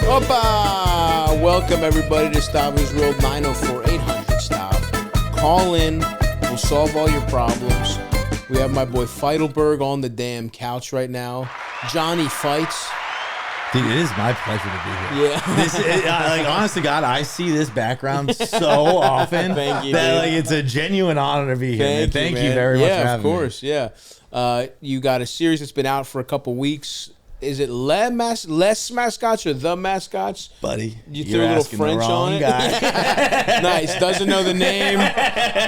Opa! Welcome everybody to Stavvy's World 904-800-STAV. Call in. We'll solve all your problems. We have my boy Feitelberg on the damn couch right now. Johnny fights. Dude, it is my pleasure to be here. Yeah. This is, like, honest to God, I see this background so often. Thank you, that, dude. like, it's a genuine honor to be here. Thank you man. very much for having me. Yeah, of course. Yeah. You got a series that's been out for a couple weeks. Is it Les Mascots or The Mascots? Buddy, You threw a little French on it. Guy. Nice. Doesn't know the name.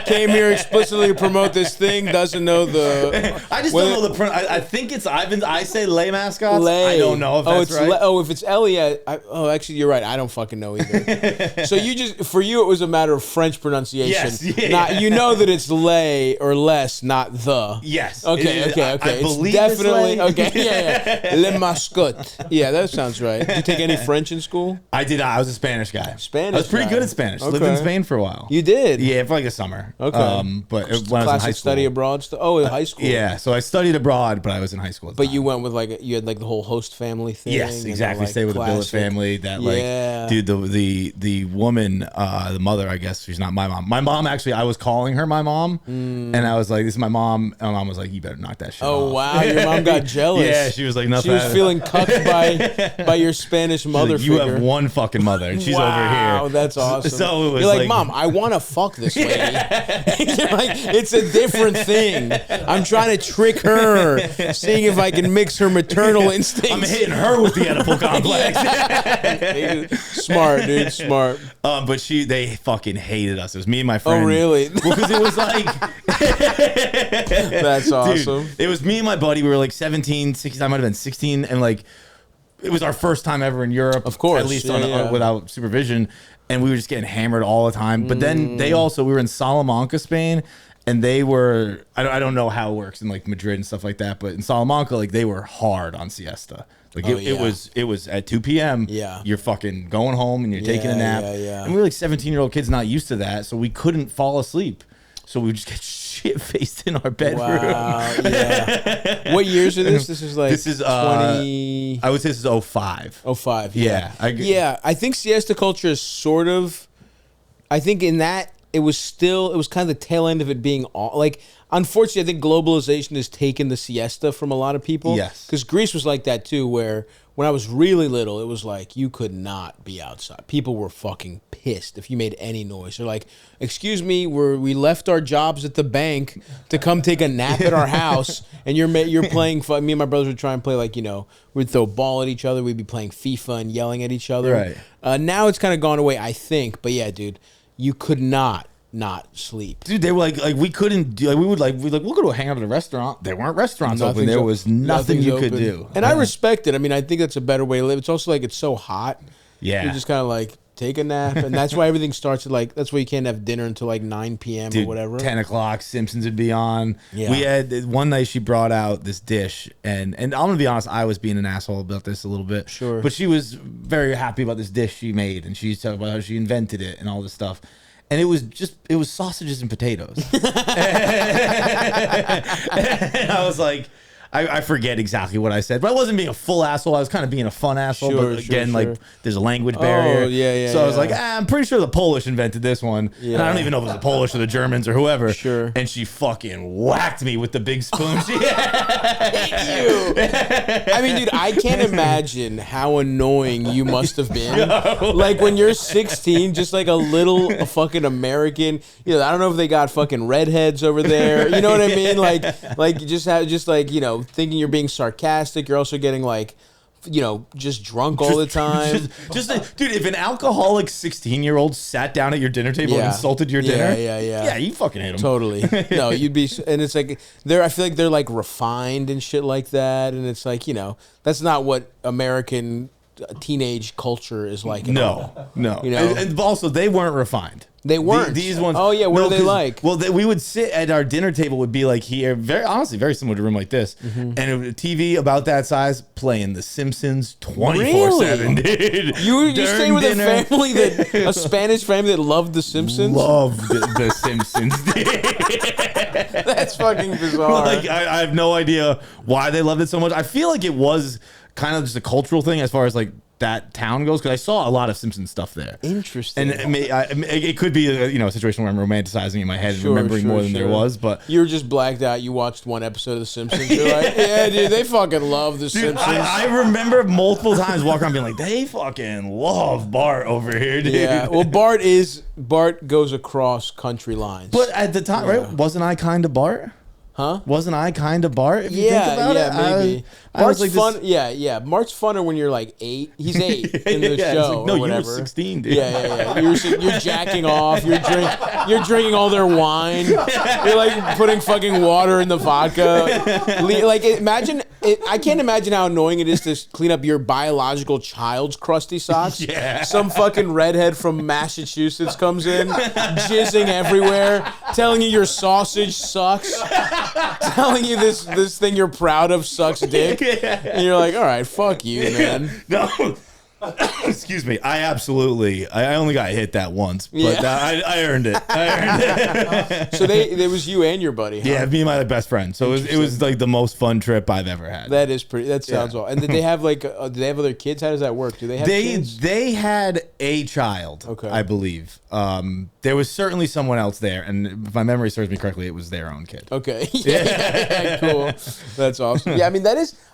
Came here explicitly to promote this thing. Doesn't know the. I just don't know the. I think it's. I say Les Mascots. I don't know if that's right. If it's Elliot. Actually, you're right. I don't fucking know either. So for you, it was a matter of French pronunciation. Yes. Yeah. Not, you know that it's Les or less, not the. Yes. Okay. I believe it's definitely it's okay. Yeah. Les Mascots. Yeah, that sounds right. Did you take any French in school? I did. I was a Spanish guy. Spanish. I was pretty guy. good at Spanish. Okay. Lived in Spain for a while. You did? Yeah, for like a summer. Okay. But when I was in Classic high school. study abroad stuff. Oh, in high school. Yeah. So I studied abroad, but I was in high school. At the But time. you went with you had the whole host family thing. Yes, and exactly. the, Stay with the billet family. That dude, the woman, the mother, I guess she's not my mom. My mom, actually, I was calling her my mom, and I was like, "This is my mom." And my mom was like, "You better knock that shit off." Oh wow, your mom got jealous. Yeah, she was like, "Nothing." She was feeling cucked by your Spanish mother. Like, you figure. have one fucking mother, and she's over here. Wow, that's awesome. So it was You're like, Mom, I want to fuck this lady. You're like, it's a different thing. I'm trying to trick her, seeing if I can mix her maternal instincts. I'm hitting her with the Oedipal complex. Smart, dude, smart. But they fucking hated us. It was me and my friend. Oh, really? Because it was like... That's awesome. Dude, it was me and my buddy. We were like 17, 16. I might have been 16. And like, it was our first time ever in Europe. Of course. At least without supervision. And we were just getting hammered all the time. But then we were in Salamanca, Spain. And they were, I don't know how it works in like Madrid and stuff like that. But in Salamanca, like they were hard on siesta. Like it was at 2 p.m. Yeah. You're fucking going home and you're taking a nap. Yeah. And we were like 17-year-old kids not used to that. So we couldn't fall asleep. So we would just get shit faced in our bedroom. Wow, yeah. What years are this? This is 20... I would say this is 05. 05, yeah. I think siesta culture is sort of... I think in that, it was kind of the tail end of it being like... Unfortunately, I think globalization has taken the siesta from a lot of people. Yes. Because Greece was like that too, where when I was really little, it was like you could not be outside. People were fucking pissed if you made any noise. They're like, excuse me, we left our jobs at the bank to come take a nap at our house, and you're playing... Me and my brothers would try and play we'd throw a ball at each other. We'd be playing FIFA and yelling at each other. Right. Now it's kind of gone away, I think. But yeah, dude, you could not sleep. Dude, they were like we couldn't do, we'll go to hang out at a restaurant. There weren't restaurants open. There was nothing you could do. And I respect it. I mean, I think that's a better way to live. It's also like it's so hot. Yeah. You just kind of like take a nap, and that's why everything starts at that's why you can't have dinner until like 9 p.m. Dude, or whatever. 10 o'clock, Simpsons would be on. Yeah. We had one night she brought out this dish, and I'm gonna be honest, I was being an asshole about this a little bit. Sure. But she was very happy about this dish she made, and she's talking about how she invented it and all this stuff. And it was sausages and potatoes. And I was like, I forget exactly what I said, but I wasn't being a full asshole. I was kind of being a fun asshole. Sure, but again, sure. like there's a language barrier. Oh, yeah. So I was like, I'm pretty sure the Polish invented this one. Yeah. And I don't even know if it was the Polish or the Germans or whoever. Sure. And she fucking whacked me with the big spoon. I mean, dude, I can't imagine how annoying you must have been. Like when you're 16, just like a fucking American. I don't know if they got fucking redheads over there. You know what I mean? Like you just thinking you're being sarcastic. You're also getting just drunk all the time. Dude, if an alcoholic 16-year-old sat down at your dinner table and insulted your dinner, yeah, you fucking hate him. Totally. No, you'd be, and it's like I feel like they're like refined and shit like that, and it's like that's not what American teenage culture is like. No. And also they weren't refined. They weren't. These ones. Oh, yeah. What are they like? Well, we would sit at our dinner table would be like here, very similar to a room like this. And a TV about that size playing The Simpsons 24/7, dude. You stayed with a family a Spanish family that loved The Simpsons? Loved The Simpsons, dude. That's fucking bizarre. Like, I have no idea why they loved it so much. I feel like it was kind of just a cultural thing as far as like that town goes, because I saw a lot of Simpsons stuff there. Interesting. And it could be a situation where I'm romanticizing in my head and remembering more than there was. But you're just blacked out. You watched one episode of The Simpsons. You're like, yeah, dude, they fucking love The Simpsons. I remember multiple times walking around being like, they fucking love Bart over here, dude. Yeah, well, Bart goes across country lines. But at the time, right? Wasn't I kind of Bart? Huh? Wasn't I kind of Bart? If you think about it, maybe. Bart's like fun. Yeah. Bart's funner when you're like 8. He's 8 in the show. No, or you whatever. were 16, dude. Yeah. You're jacking off. You're drinking all their wine. You're like putting fucking water in the vodka. Like imagine. I can't imagine how annoying it is to clean up your biological child's crusty socks. Yeah. Some fucking redhead from Massachusetts comes in, jizzing everywhere, telling you your sausage sucks. Telling you this thing you're proud of sucks dick, and you're like, all right, fuck you, man. No, excuse me. I only got hit that once, but I earned it. So there was you and your buddy, huh? Yeah, me and my best friend. So it was like the most fun trip I've ever had. That is pretty. That sounds well. And did they have did they have other kids? How does that work? Do they have kids? They had a child, okay, I believe. There was certainly someone else there, and if my memory serves me correctly, it was their own kid. Okay, yeah, cool. That's awesome. Yeah, I mean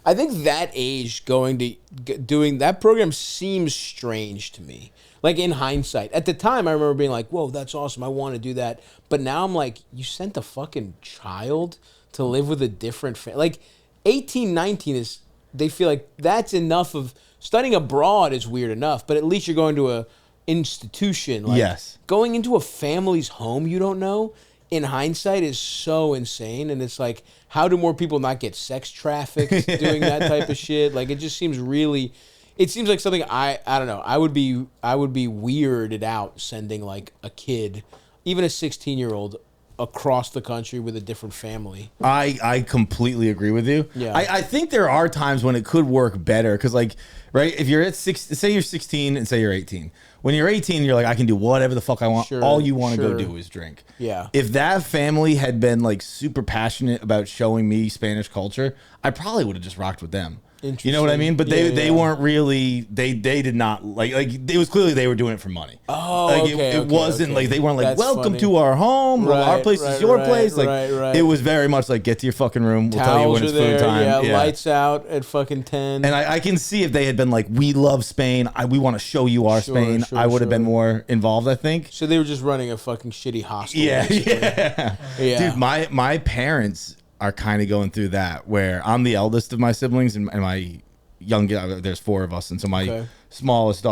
I think that age doing that program seems strange to me. Like in hindsight, at the time I remember being like, "Whoa, that's awesome! I want to do that." But now I'm like, you sent a fucking child to live with a different family. Like 18, 19 is. They feel like that's enough of studying abroad is weird enough, but at least you're going to a institution. Like, yes. Going into a family's home you don't know, in hindsight, is so insane. And it's like, how do more people not get sex trafficked doing that type of shit? Like, it just seems really... It seems like something I don't know. I would be weirded out sending like a kid, even a 16-year-old, across the country with a different family. I completely agree with you. Yeah. I think there are times when it could work better because, like, right, if you're at say you're 16 and say you're 18. When you're 18, you're like, I can do whatever the fuck I want. Sure, All you want to go do is drink. Yeah. If that family had been like super passionate about showing me Spanish culture, I probably would have just rocked with them. You know what I mean? But they weren't really, they did not like it was clearly they were doing it for money. Oh, like okay, it wasn't like they weren't like, that's welcome funny. to our home, Right, our place is your place. Like right. it was very much like, get to your fucking room, we'll tell you when it's food time. Yeah, lights out at fucking 10. And I can see if they had been like, we love Spain, we want to show you our Spain, I would have been more involved, I think. So they were just running a fucking shitty hostel. Yeah. Dude, my parents are kind of going through that where I'm the eldest of my siblings and my there's 4 of us, and so my smallest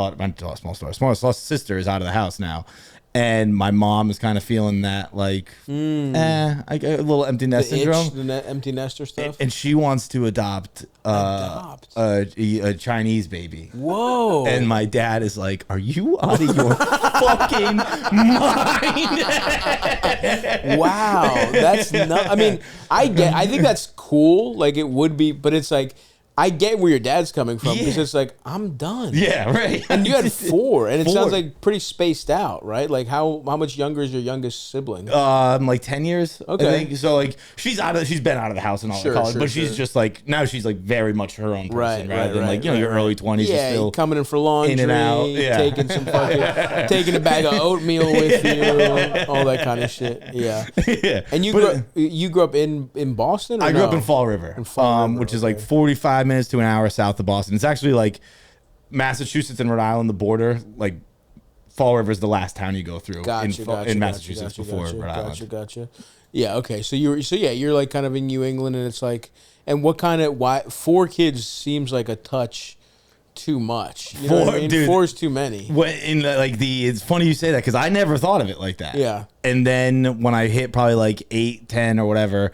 sister is out of the house now, and my mom is kind of feeling that like I get a little empty nest syndrome, the empty nester stuff, and she wants to adopt a Chinese baby. Whoa! And my dad is like, "Are you out of your fucking mind?" Wow, that's not. I mean, I think that's cool. Like it would be, but it's like. I get where your dad's coming from because it's like, I'm done. Yeah, right. And you had 4, and it sounds like pretty spaced out, right? Like how much younger is your youngest sibling? Like 10 years. Okay. I think. So like she's been out of the house and all that college, but she's just like now she's like very much her own person, rather than like your early 20s. Yeah, still coming in for laundry, in and out, taking some fucking taking a bag of oatmeal with you, all that kind of shit. Yeah. And you grew up in Boston? Or I grew up in Fall River, which is like 45 minutes to an hour south of Boston. It's actually like Massachusetts and Rhode Island, the border. Like Fall River is the last town you go through in Massachusetts before Rhode Island. Gotcha. Yeah. Okay. So you're like kind of in New England, and it's like, and what kind of 4 kids seems like a touch too much. You know what I mean? Dude, 4 is too many. It's funny you say that because I never thought of it like that. Yeah. And then when I hit probably like 8, 10 or whatever,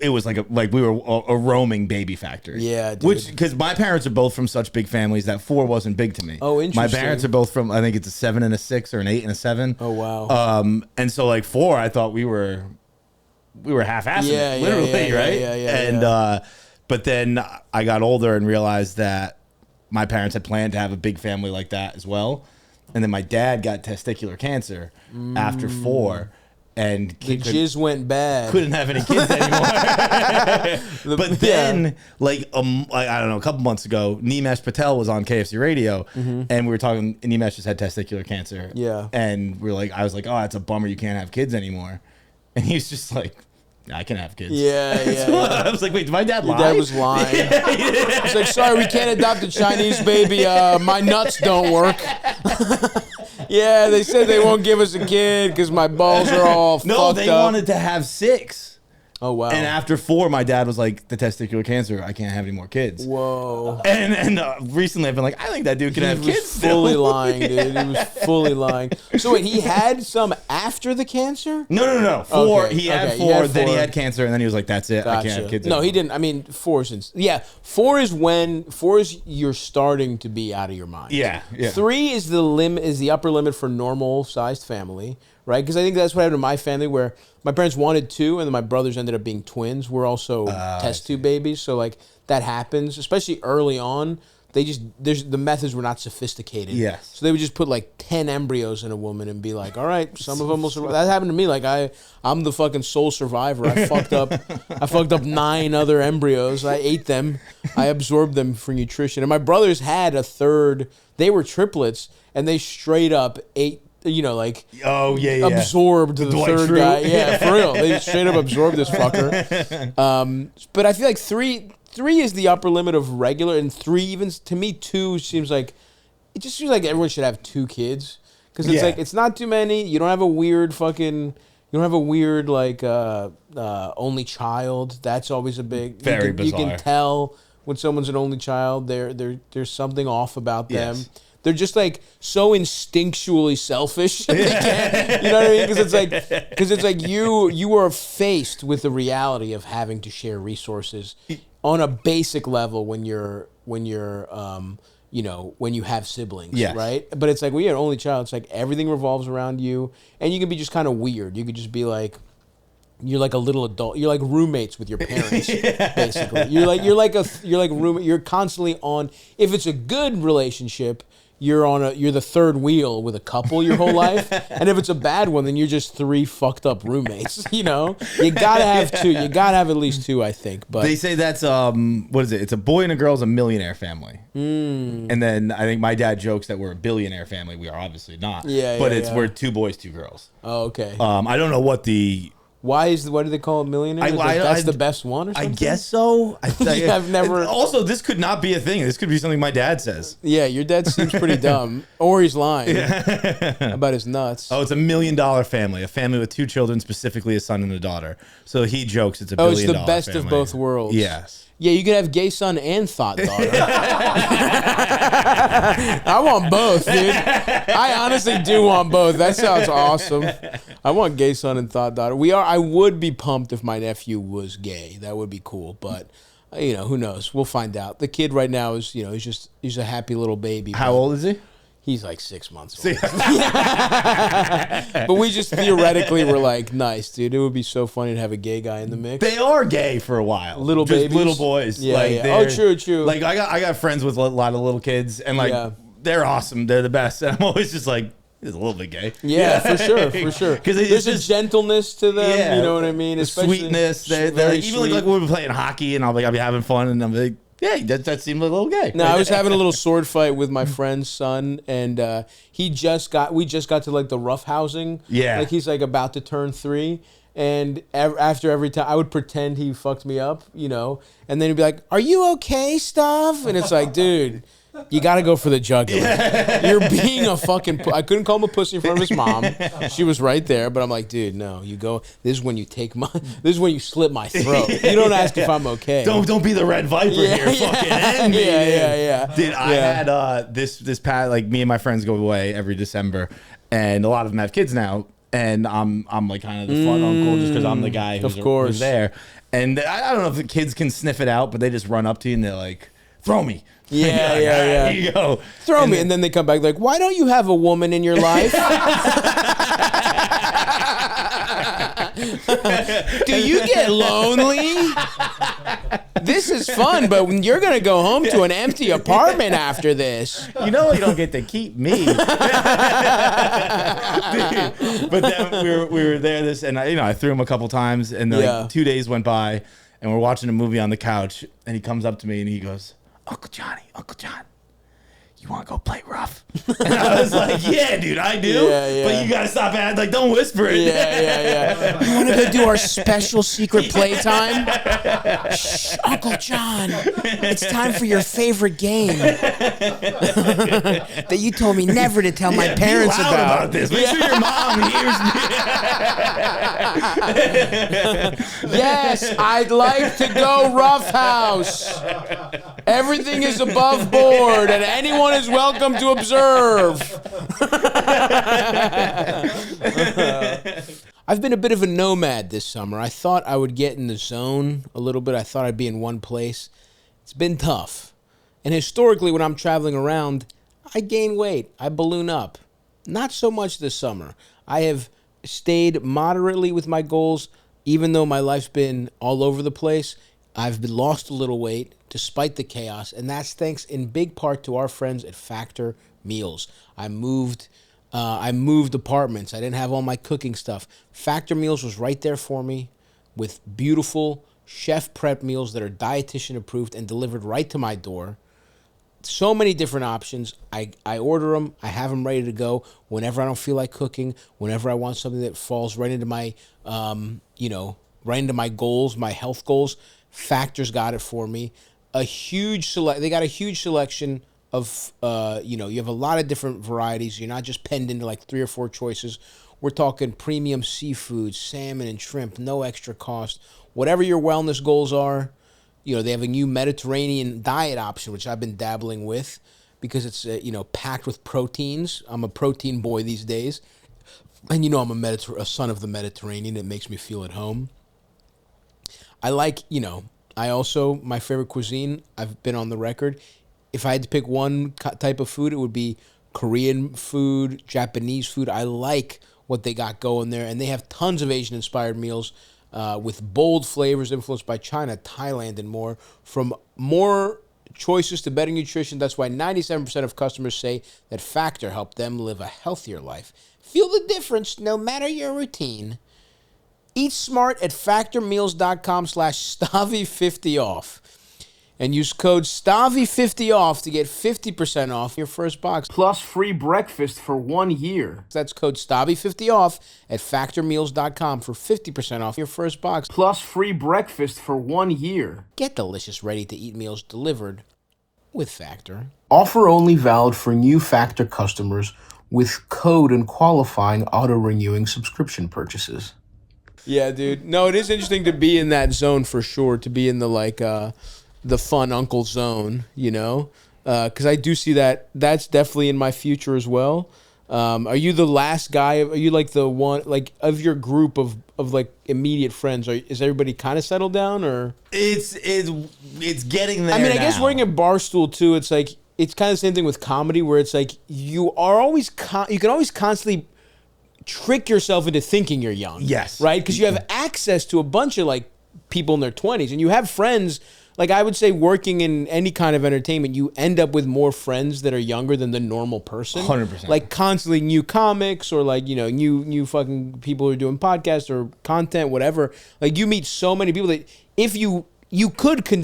it was like we were a roaming baby factory. Yeah, dude. Which, because my parents are both from such big families that 4 wasn't big to me. Oh, interesting. My parents are both from, I think it's a 7 and a 6 or an 8 and a 7. Oh, wow. And so like 4, I thought we were half-assing it, literally, right? Yeah. But then I got older and realized that my parents had planned to have a big family like that as well. And then my dad got testicular cancer after 4. and The jizz went bad. couldn't have any kids anymore. But then, like I don't know, a couple months ago, Nimesh Patel was on KFC Radio, and we were talking. Nimesh just had testicular cancer. Yeah, and I was like, oh, that's a bummer. You can't have kids anymore. And he was just like, I can have kids. Yeah. I was like, wait, did my dad lie? Your dad was lying. He's like, sorry, we can't adopt a Chinese baby. My nuts don't work. Yeah, they said they won't give us a kid because my balls are all fucked up. No, they wanted to have 6. Oh, wow. And after 4, my dad was like, the testicular cancer, I can't have any more kids. Whoa. And recently I've been like, I think that dude can have kids. He was fully lying, dude. He was fully lying. So wait, he had some after the cancer? No. 4. Okay, he had 4, then he had cancer, and then he was like, that's it. Gotcha. I can't have kids anymore. No, he didn't. I mean, 4 is you're starting to be out of your mind. Yeah. 3 is the upper limit for normal sized family. Right, because I think that's what happened to my family, where my parents wanted 2, and then my brothers ended up being twins. We're also test tube babies, so like that happens, especially early on. The methods were not sophisticated. Yes. So they would just put like 10 embryos in a woman and be like, all right, some of them will survive. That happened to me. Like I'm the fucking sole survivor. I fucked up 9 other embryos. I ate them. I absorbed them for nutrition. And my brothers had a third. They were triplets, and they straight up ate. Absorbed the third guy. Yeah, for real. They straight up absorbed this fucker. But I feel like three is the upper limit of regular, and 3, even to me, 2 seems like, it just seems like everyone should have 2 kids. Because it's like, it's not too many. You don't have a weird only child. That's always a big, very bizarre. You can tell when someone's an only child, there's something off about them. Yes. They're just like so instinctually selfish. They can't, you know what I mean? Because it's like you are faced with the reality of having to share resources on a basic level when you have siblings, yes. Right? But it's like when you're an only child, it's like everything revolves around you, and you can be just kind of weird. You could just be like, you're like a little adult. You're like roommates with your parents, basically. You're like roommate. You're constantly on. If it's a good relationship, you're the third wheel with a couple your whole life, and if it's a bad one, then you're just 3 fucked up roommates. You gotta have 2. You gotta have at least 2, I think. But they say that's what is it? It's a boy and a girl's a millionaire family, and then I think my dad jokes that we're a billionaire family. We are obviously not. But we're 2 boys, 2 girls. Oh, okay. I don't know what the. What do they call it, millionaire? That's the best one or something? I guess so. I've never... Also, this could not be a thing. This could be something my dad says. Yeah, your dad seems pretty dumb. Or he's lying about his nuts. Oh, it's $1 million family. A family with 2 children, specifically a son and a daughter. So he jokes it's $1 billion family. Oh, it's the best of both worlds. Yes. Yeah, you could have gay son and thought daughter. I want both, dude. I honestly do want both. That sounds awesome. I want gay son and thought daughter. I would be pumped if my nephew was gay. That would be cool. But who knows? We'll find out. The kid right now is, he's a happy little baby. How old is he? He's like 6 months old. But we just theoretically were like, nice, dude. It would be so funny to have a gay guy in the mix. They are gay for a while. Little babies. Little boys. Yeah. Oh, true. Like I got friends with a lot of little kids, and they're awesome. They're the best. And I'm always just like, he's a little bit gay. Yeah, for sure. Because there's a gentleness to them. Yeah, you know what I mean? Especially sweetness. They're even like when we're playing hockey, and I'll be having fun, and I'm like, yeah, that seemed a little gay. No, I was having a little sword fight with my friend's son, and we just got to like the rough housing. Yeah. Like he's like about to turn 3. And after every time, I would pretend he fucked me up, and then he'd be like, "Are you okay, Stav?" And it's like, dude, you got to go for the jugular. Yeah. You're being a fucking... I couldn't call him a pussy in front of his mom. She was right there, but I'm like, dude, no, you go... This is when you slip my throat. You don't ask if I'm okay. Don't be the Red Viper here. Fucking end me. Yeah. Dude, I had this past... Like, me and my friends go away every December, and a lot of them have kids now, and I'm like kind of the fun uncle just because I'm the guy who's there. And I don't know if the kids can sniff it out, but they just run up to you and they're like, throw me. Yeah. Here you go. Throw me. And then they come back like, why don't you have a woman in your life? Do you get lonely? This is fun, but you're going to go home to an empty apartment after this. You know you don't get to keep me. But then we were there and I threw him a couple times, and like 2 days went by, and we're watching a movie on the couch, and he comes up to me and he goes, Uncle John, you want to go play rough? And I was like, yeah, dude, I do. But you got to stop acting, like, don't whisper it. Yeah. You want to go do our special secret playtime? Shh, Uncle John, it's time for your favorite game that you told me never to tell my parents be loud about this. Make sure your mom hears me. Yes, I'd like to go roughhouse. Everything is above board, and anyone is welcome to observe. I've been a bit of a nomad this summer. I thought I would get in the zone a little bit. I thought I'd be in one place. It's been tough. And historically, when I'm traveling around, I gain weight. I balloon up. Not so much this summer. I have stayed moderately with my goals, even though my life's been all over the place. I've been lost a little weight despite the chaos, and that's thanks in big part to our friends at Factor Meals. I moved apartments. I didn't have all my cooking stuff. Factor Meals was right there for me with beautiful chef prep meals that are dietitian approved and delivered right to my door. So many different options. I order them. I have them ready to go whenever I don't feel like cooking, whenever I want something that falls right into my, right into my goals, my health goals. Factor's got it for me. They got a huge selection of, you have a lot of different varieties. You're not just penned into like 3 or 4 choices. We're talking premium seafood, salmon and shrimp, no extra cost. Whatever your wellness goals are, they have a new Mediterranean diet option, which I've been dabbling with because it's, packed with proteins. I'm a protein boy these days. And I'm a son of the Mediterranean. It makes me feel at home. I like, my favorite cuisine, I've been on the record. If I had to pick one type of food, it would be Korean food, Japanese food. I like what they got going there. And they have tons of Asian-inspired meals with bold flavors influenced by China, Thailand, and more. From more choices to better nutrition, that's why 97% of customers say that Factor helped them live a healthier life. Feel the difference no matter your routine. Eat smart at factormeals.com/Stavvy50off and use code Stavvy50off to get 50% off your first box plus free breakfast for 1 year. That's code Stavvy50off at factormeals.com for 50% off your first box plus free breakfast for 1 year. Get delicious ready-to-eat meals delivered with Factor. Offer only valid for new Factor customers with code and qualifying auto-renewing subscription purchases. Yeah, dude. No, it is interesting to be in that zone for sure, to be in the the fun uncle zone, because I do see that that's definitely in my future as well. Are you the last guy? Are you like the one, like of your group of like immediate friends? Is everybody kind of settled down, or it's getting there? I mean, I guess working at Barstool too. It's like it's kind of the same thing with comedy, where it's like you are always you can always constantly trick yourself into thinking you're young. Yes. Right? Because you have access to a bunch of like people in their 20s and you have friends. Like I would say working in any kind of entertainment, you end up with more friends that are younger than the normal person. 100%. Like constantly new comics or like, new fucking people who are doing podcasts or content, whatever. Like you meet so many people that if you could can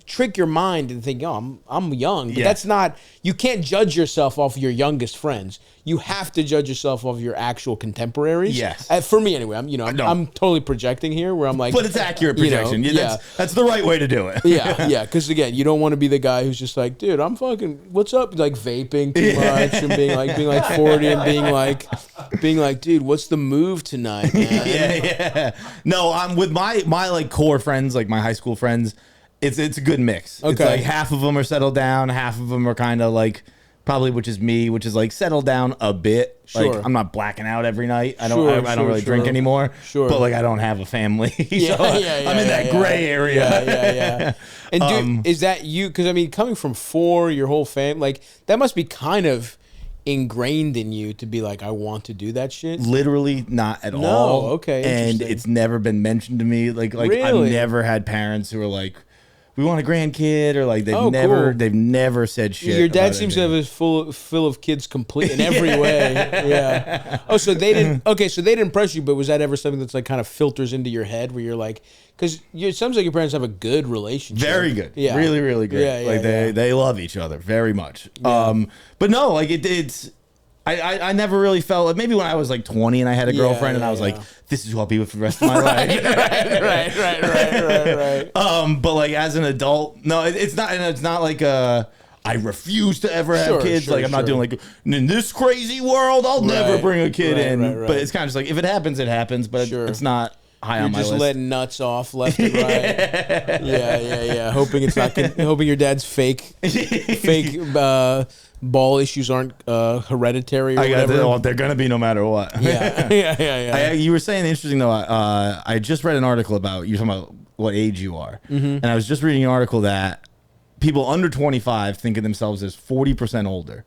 trick your mind and think, I'm young, but that's not. You can't judge yourself off your youngest friends. You have to judge yourself off your actual contemporaries. Yes. For me, anyway. I'm totally projecting here, where I'm like, but it's accurate projection. That's the right way to do it. Yeah. Because again, you don't want to be the guy who's just like, dude, I'm fucking. What's up? Like vaping too much and being like 40 and being like, dude, what's the move tonight, man? Yeah. No, I'm with my like core friends, like my high school friends. It's a good mix. Okay. It's like half of them are settled down, half of them are kind of like probably, which is me, which is like settled down a bit. Sure. Like I'm not blacking out every night. I don't really drink anymore. Sure. But like I don't have a family. I'm in that gray area. Yeah. And is that you? Because I mean, coming from 4, your whole family, like that must be kind of ingrained in you to be like, I want to do that shit. Literally not at all. Okay. And it's never been mentioned to me. Like really? I've never had parents who are like, we want a grandkid, or like Oh, cool. they've never said shit. Your dad about seems to anything. have a full of kids complete in every way. Yeah. Oh, so they didn't. Okay, so they didn't impress you, but was that ever something that's like kind of filters into your head where you're like, because it sounds like your parents have a good relationship. Very good. Yeah. Really, really great. Yeah, yeah, like they love each other very much. But no, like it's. I never really felt like, maybe when I was like 20 and I had a girlfriend and I was like, this is who I'll be with for the rest of my life. right. But like as an adult, no, it's not. And it's not like I refuse to ever have kids. Like I'm not doing like in this crazy world, I'll never bring a kid in. But it's kind of just like if it happens, it happens. But it's not high on my list. You're just letting nuts off left and right. Yeah. Hoping it's not. Hoping your dad's fake ball issues aren't hereditary or whatever. They're gonna be no matter what. Yeah. You were saying interesting though. I just read an article about you talking about what age you are, and I was just reading an article that people under 25 think of themselves as 40% older,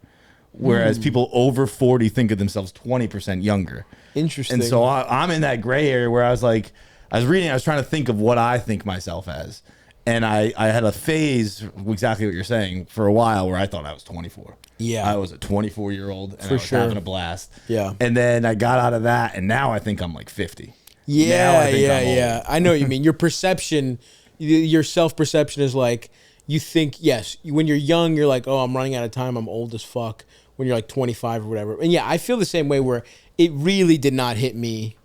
whereas people over 40 think of themselves 20% younger. Interesting. And so I'm in that gray area where I was trying to think of what I think myself as. And I had a phase, exactly what you're saying, for a while where I thought I was 24. Yeah. I was a 24-year-old and I was having a blast. Yeah. And then I got out of that and now I think I'm like 50. Yeah. I know what you mean. Your perception, your self-perception is like, you think, yes, when you're young, you're like, oh, I'm running out of time. I'm old as fuck. When you're like 25 or whatever. And yeah, I feel the same way where it really did not hit me.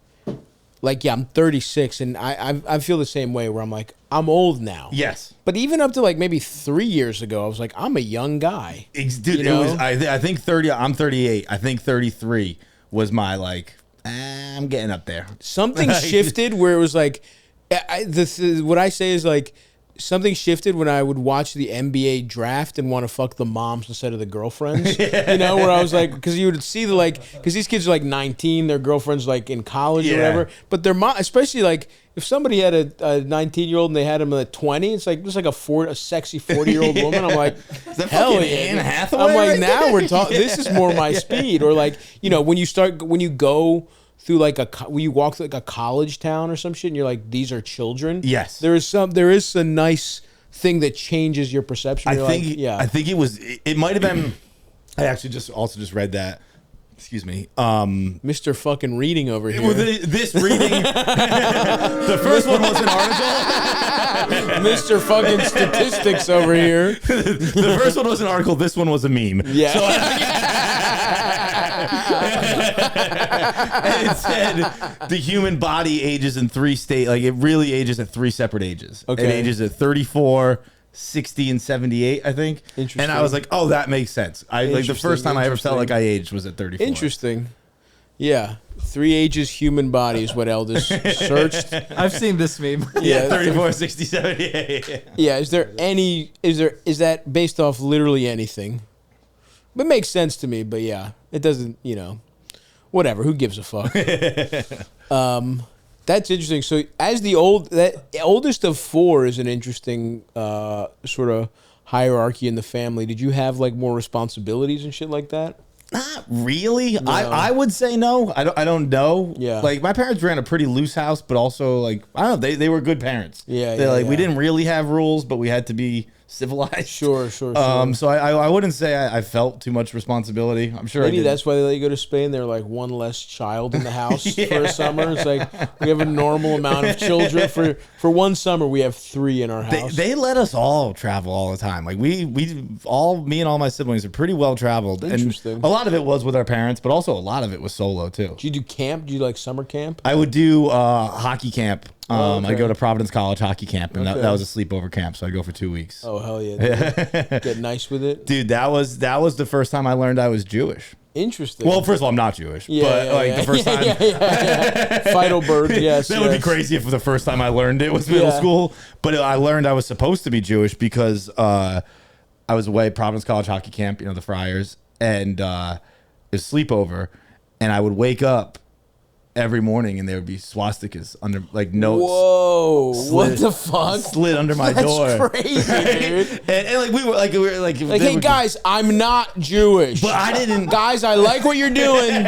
Like, yeah, I'm 36, and I feel the same way where I'm like, I'm old now. Yes. But even up to like maybe 3 years ago, I was like, I'm a young guy. Dude, it was, I think 30, I'm 38. I think 33 was my like, I'm getting up there. Something shifted where it was like, what I say is like, something shifted when I would watch the NBA draft and want to fuck the moms instead of the girlfriends. You know, where I was like, because you would see the because these kids are like 19, their girlfriend's like in college or whatever. But their mom, especially like if somebody had a 19-year-old and they had him at 20, it's like just like a sexy 40-year-old woman. I'm like, hell yeah. Anne Hathaway I'm like, right now there? we're talking. This is more my speed. Or like, you know, when you go through like when you walk through like a college town or some shit and you're like, these are children. Yes. There is a nice thing that changes your perception. I think it might have been, I actually just read that. Excuse me. Mr. fucking reading over here. This reading, the first one was an article. Mr. fucking statistics over here. The first one was an article. This one was a meme. Yeah. And it said the human body ages in 3 states. Like it really ages at 3 separate ages. Okay. It ages at 34, 60, and 78, I think. Interesting. And I was like, oh, that makes sense. Like the first time I ever felt like I aged was at 34. Interesting. Yeah. 3 ages human body is what Eldest searched. I've seen this meme. Yeah, 34, 60, 78. Yeah. Is that based off literally anything? It makes sense to me, but yeah, it doesn't, whatever. Who gives a fuck? That's interesting. So as the oldest of 4 is an interesting sort of hierarchy in the family. Did you have like more responsibilities and shit like that? Not really. No. I would say no. I don't know. Yeah. Like my parents ran a pretty loose house, but also like I don't know. They were good parents. Yeah. We didn't really have rules, but we had to be civilized. Sure. So I wouldn't say I felt too much responsibility. I'm sure Maybe I did. that's why they let you go to Spain. They're like one less child in the house for a summer. It's like we have a normal amount of children for one summer. We have 3 in our house. They let us all travel all the time. Like me and all my siblings are pretty well traveled. Interesting. And a lot of it was with our parents, but also a lot of it was solo too. Did you do camp? Did you like summer camp? I would do hockey camp. Okay. I go to Providence College hockey camp, and that was a sleepover camp, so I go for 2 weeks. Oh hell yeah! Get nice with it, dude. That was the first time I learned I was Jewish. Interesting. Well, first of all, I'm not Jewish, the first time, Feitelberg, yes. That would be crazy if the first time I learned it was middle school. But I learned I was supposed to be Jewish because I was away at Providence College hockey camp, the Friars, and it was sleepover, and I would wake up every morning and there would be swastikas under like notes. Whoa! What the fuck? Slid under my door. That's crazy, dude. and like we were like hey guys, I'm not Jewish. But I didn't. Guys, I like what you're doing.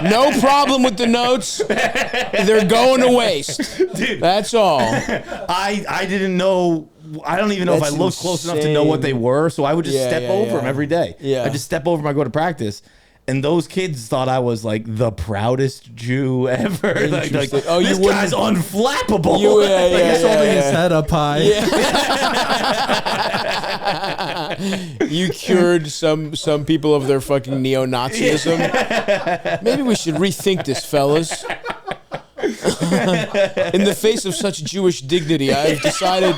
No problem with the notes. They're going to waste, dude. That's all. I didn't know I don't even know if I That's looked close enough to know what they were. So I would just step over them every day. Yeah. I just step over them. I go to practice. And those kids thought I was like the proudest Jew ever. like, oh, this guy's unflappable. He's holding his head up high. Yeah. You cured some people of their fucking neo-Nazism. Maybe we should rethink this, fellas. In the face of such Jewish dignity, I've decided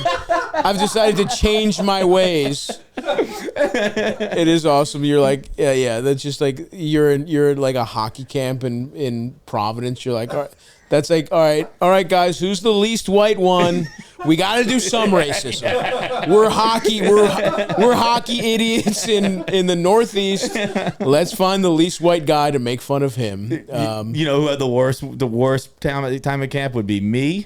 to change my ways. It is awesome. You're like, yeah. That's just like you're in like a hockey camp in Providence. You're like, all right, that's like, all right, guys, who's the least white one? We got to do some racism. We're hockey idiots in the Northeast. Let's find the least white guy to make fun of him. You know who had the worst time at camp would be me,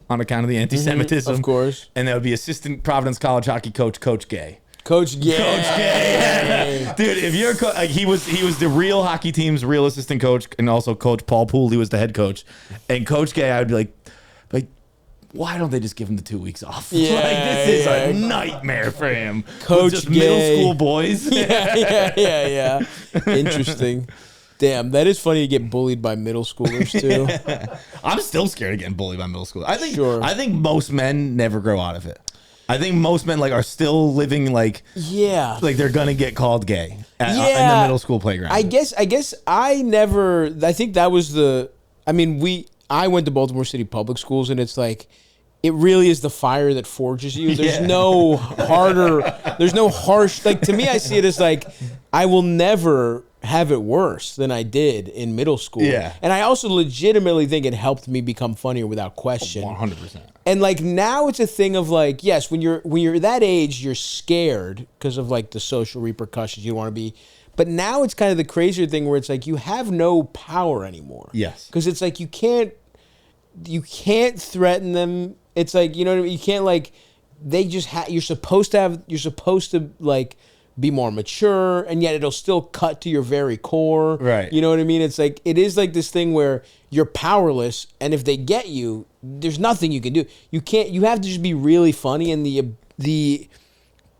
on account of the anti-Semitism, of course, and that would be assistant Providence College hockey Coach Gay. Coach Gay. Dude, if you're he was the real hockey team's real assistant coach, and also Coach Paul Poole, he was the head coach. And Coach Gay, I would be like, why don't they just give him the 2 weeks off? Yeah, this is a nightmare for him. Coach just Gay. middle school boys. Yeah. Interesting. Damn, that is funny to get bullied by middle schoolers too. I'm still scared of getting bullied by middle school. I think most men never grow out of it. I think most men are still living like they're gonna get called gay in the middle school playground. I guess I never. I think that was I went to Baltimore City public schools, and it's like it really is the fire that forges you. There's no harsh. Like, to me, I see it as like I will never have it worse than I did in middle school. Yeah. And I also legitimately think it helped me become funnier without question. 100%. And like now it's a thing of like, yes, when you're that age, you're scared because of like the social repercussions. You want to be, but now it's kind of the crazier thing where it's like you have no power anymore. Yes. Because it's like you can't threaten them. It's like, you know what I mean? You can't like, they just you're supposed to like be more mature, and yet it'll still cut to your very core. Right. You know what I mean? It's like, it is like this thing where you're powerless, and if they get you, there's nothing you can do. You have to just be really funny, and the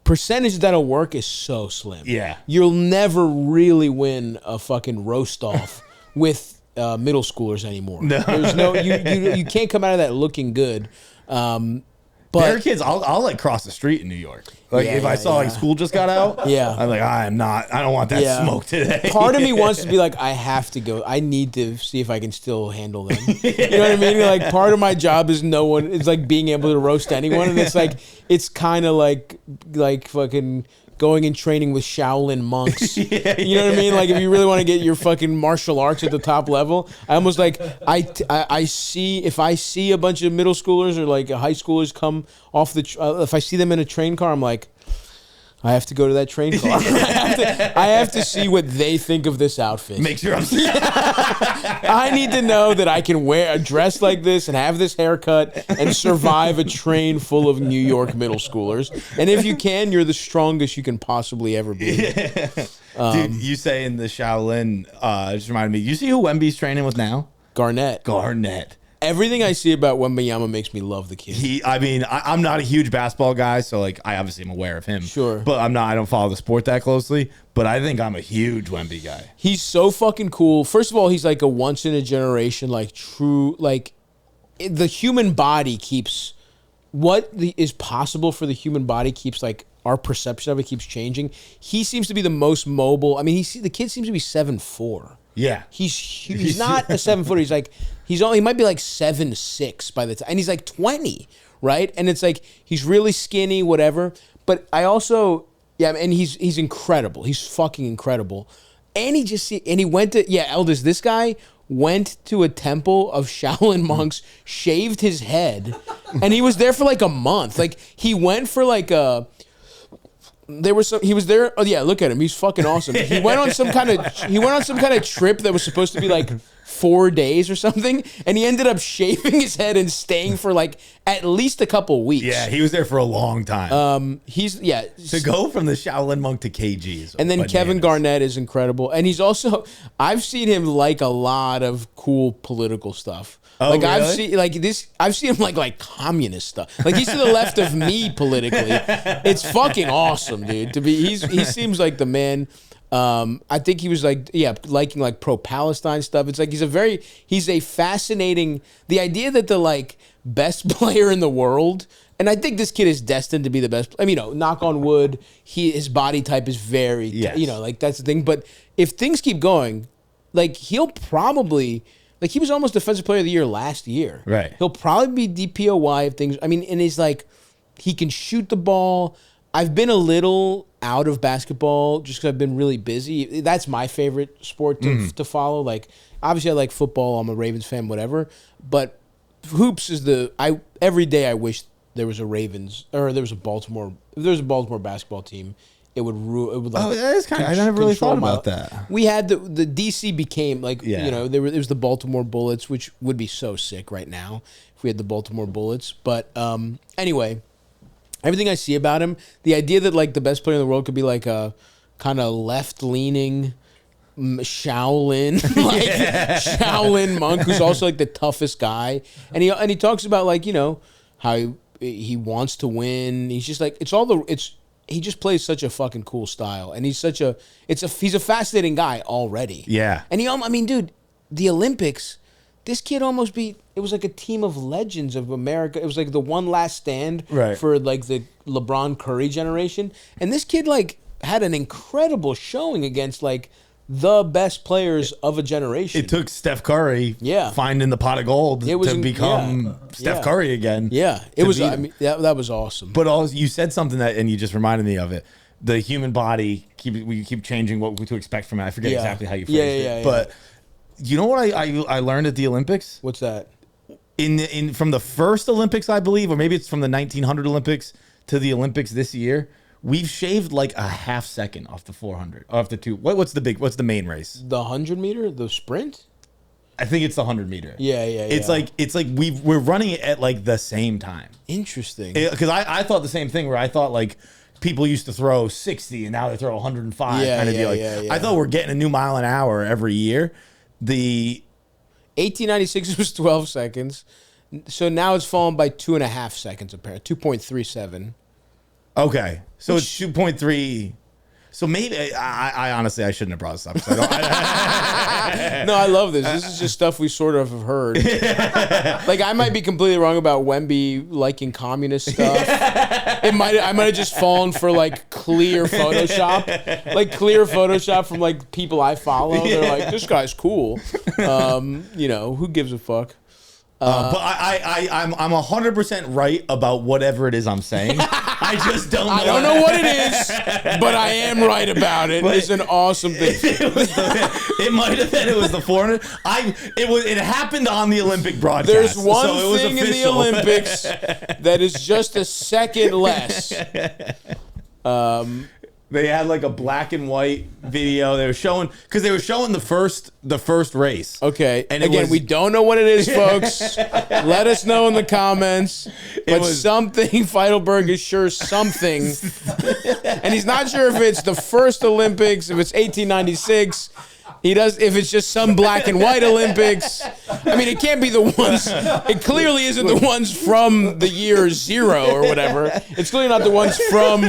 percentage that'll work is so slim. Yeah. You'll never really win a fucking roast off with middle schoolers anymore. No. There's no, you can't come out of that looking good. But there are kids, I'll like cross the street in New York. Like if I saw like school just got out, I'm like, I don't want that smoke today. Part of me wants to be like, I have to go. I need to see if I can still handle them. You know what I mean? Like, part of my job is it's like being able to roast anyone. And it's like, it's kind of like fucking going and training with Shaolin monks. You know what I mean? Like, if you really want to get your fucking martial arts at the top level, I almost like, if I see a bunch of middle schoolers or like high schoolers come off if I see them in a train car, I'm like, I have to go to that train car. I have to see what they think of this outfit. Make sure I'm I need to know that I can wear a dress like this and have this haircut and survive a train full of New York middle schoolers. And if you can, you're the strongest you can possibly ever be. Dude, you say in the Shaolin, just reminded me, you see who Wemby's training with now? Garnett. Everything I see about Wembanyama makes me love the kid. I'm not a huge basketball guy, so like I obviously am aware of him. Sure. But I don't follow the sport that closely. But I think I'm a huge Wemby guy. He's so fucking cool. First of all, he's like a once in a generation, like true, like the human body keeps is possible for the human body keeps like our perception of it keeps changing. He seems to be the most mobile. I mean, the kid seems to be 7'4". Yeah. He's not a 7-footer. He's like, he might be like 7'6" by the time, and he's like 20, right? And it's like, he's really skinny, whatever. But I also, and he's incredible. He's fucking incredible. And he went to, Elders, this guy went to a temple of Shaolin monks, shaved his head, and he was there for like a month. Like, he went for like he was there. Oh yeah, look at him. He's fucking awesome. He went on some kind of trip that was supposed to be like 4 days or something, and he ended up shaving his head and staying for like at least a couple weeks. Yeah, he was there for a long time. To go from the Shaolin monk to KGs. And then bananas. Kevin Garnett is incredible, and he's also I've seen him like a lot of cool political stuff. Oh, like really? I've seen him like communist stuff. Like he's to the left of me politically. It's fucking awesome, dude. He seems like the man. I think he was liking like pro-Palestine stuff. It's like he's a fascinating, the idea that the like best player in the world, and I think this kid is destined to be the best. I mean, knock on wood, his body type is very, like that's the thing. But if things keep going, like he'll probably, like he was almost Defensive Player of the Year last year. Right. He'll probably be DPOY if things, and he's like, he can shoot the ball. I've been a little out of basketball just because I've been really busy. That's my favorite sport to follow. Like, obviously I like football. I'm a Ravens fan, whatever. But hoops is every day I wish there was a Baltimore basketball team. It would like, that is kind of, I never really thought about that. We had the DC became like, it was the Baltimore Bullets, which would be so sick right now if we had the Baltimore Bullets. But anyway, everything I see about him, the idea that like the best player in the world could be like a kind of left-leaning Shaolin, Shaolin monk who's also like the toughest guy, and he talks about like how he wants to win. He's just like he just plays such a fucking cool style, and he's a fascinating guy already. Yeah, and dude, the Olympics. This kid almost beat. It was like a team of legends of America. It was like the one last stand for like the LeBron Curry generation. And this kid like had an incredible showing against like the best players of a generation. It took Steph Curry finding the pot of gold to become Steph Curry again. Yeah, it was. That was awesome. But you said something and you just reminded me of it. The human body we keep changing what to expect from it. I forget exactly how you phrased it, but. You know what I learned at the Olympics? What's that? From the first Olympics, I believe, or maybe it's from the 1900 Olympics to the Olympics this year, we've shaved like a half second off the 400, off the two. What's the main race? The 100 meter, the sprint. I think it's the 100 meter. Yeah. It's like we're running it at like the same time. Interesting. Because I thought the same thing where I thought like people used to throw 60 and now they throw 105 kind of deal. I thought we're getting a new mile an hour every year. The 1896 was 12 seconds. So now it's fallen by 2.5 seconds apparently. 2.37. Okay. So it's 2.3. So maybe I honestly I shouldn't have brought this up. No, I love this. This is just stuff we sort of have heard. Like I might be completely wrong about Wemby liking communist stuff. I might have just fallen for like clear Photoshop from like people I follow. They're like, this guy's cool. Who gives a fuck? But I'm 100% right about whatever it is I'm saying. I just don't know. I don't know what it is, but I am right about it. It's an awesome thing. It might have been it was the 400. It happened on the Olympic broadcast. There's one thing in the Olympics that is just a second less. They had like a black and white video. They were showing the first race. Okay. And again, we don't know what it is, folks. Let us know in the comments. But something, Feitelberg is sure something. And he's not sure if it's the first Olympics, if it's 1896. He does if it's just some black and white Olympics. I mean, it can't be the ones. It clearly isn't the ones from the year 0 or whatever. It's clearly not the ones from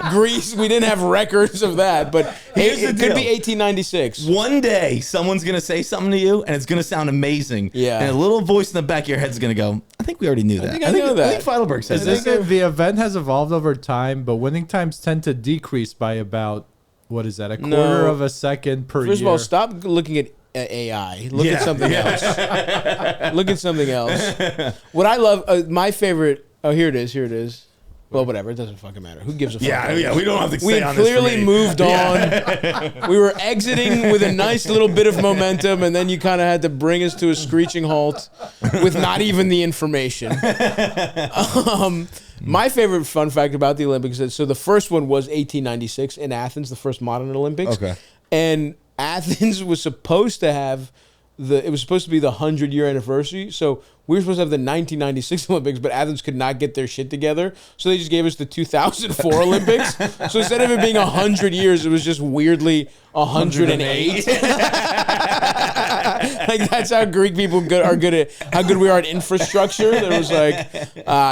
Greece. We didn't have records of that, but it could be 1896. One day, someone's gonna say something to you, and it's gonna sound amazing. Yeah. And a little voice in the back of your head's gonna go, "I think we already knew that." I know that. I think Feitelberg says that. The event has evolved over time, but winning times tend to decrease by about. What is that? A quarter of a second per year. First of all, stop looking at AI. Look at something else. Look at something else. What I love, my favorite. Oh, here it is. Well, whatever. It doesn't fucking matter. Who gives a fuck? Yeah. We don't have to stay on this. We clearly moved on. We were exiting with a nice little bit of momentum, and then you kind of had to bring us to a screeching halt with not even the information. My favorite fun fact about the Olympics is so the first one was 1896 in Athens, the first modern Olympics. Okay. And Athens was supposed to have it was supposed to be the 100-year anniversary. So we were supposed to have the 1996 Olympics, but Athens could not get their shit together. So they just gave us the 2004 Olympics. So instead of it being 100 years, it was just weirdly 108. Like that's how Greek people are good at how good we are at infrastructure. That was like,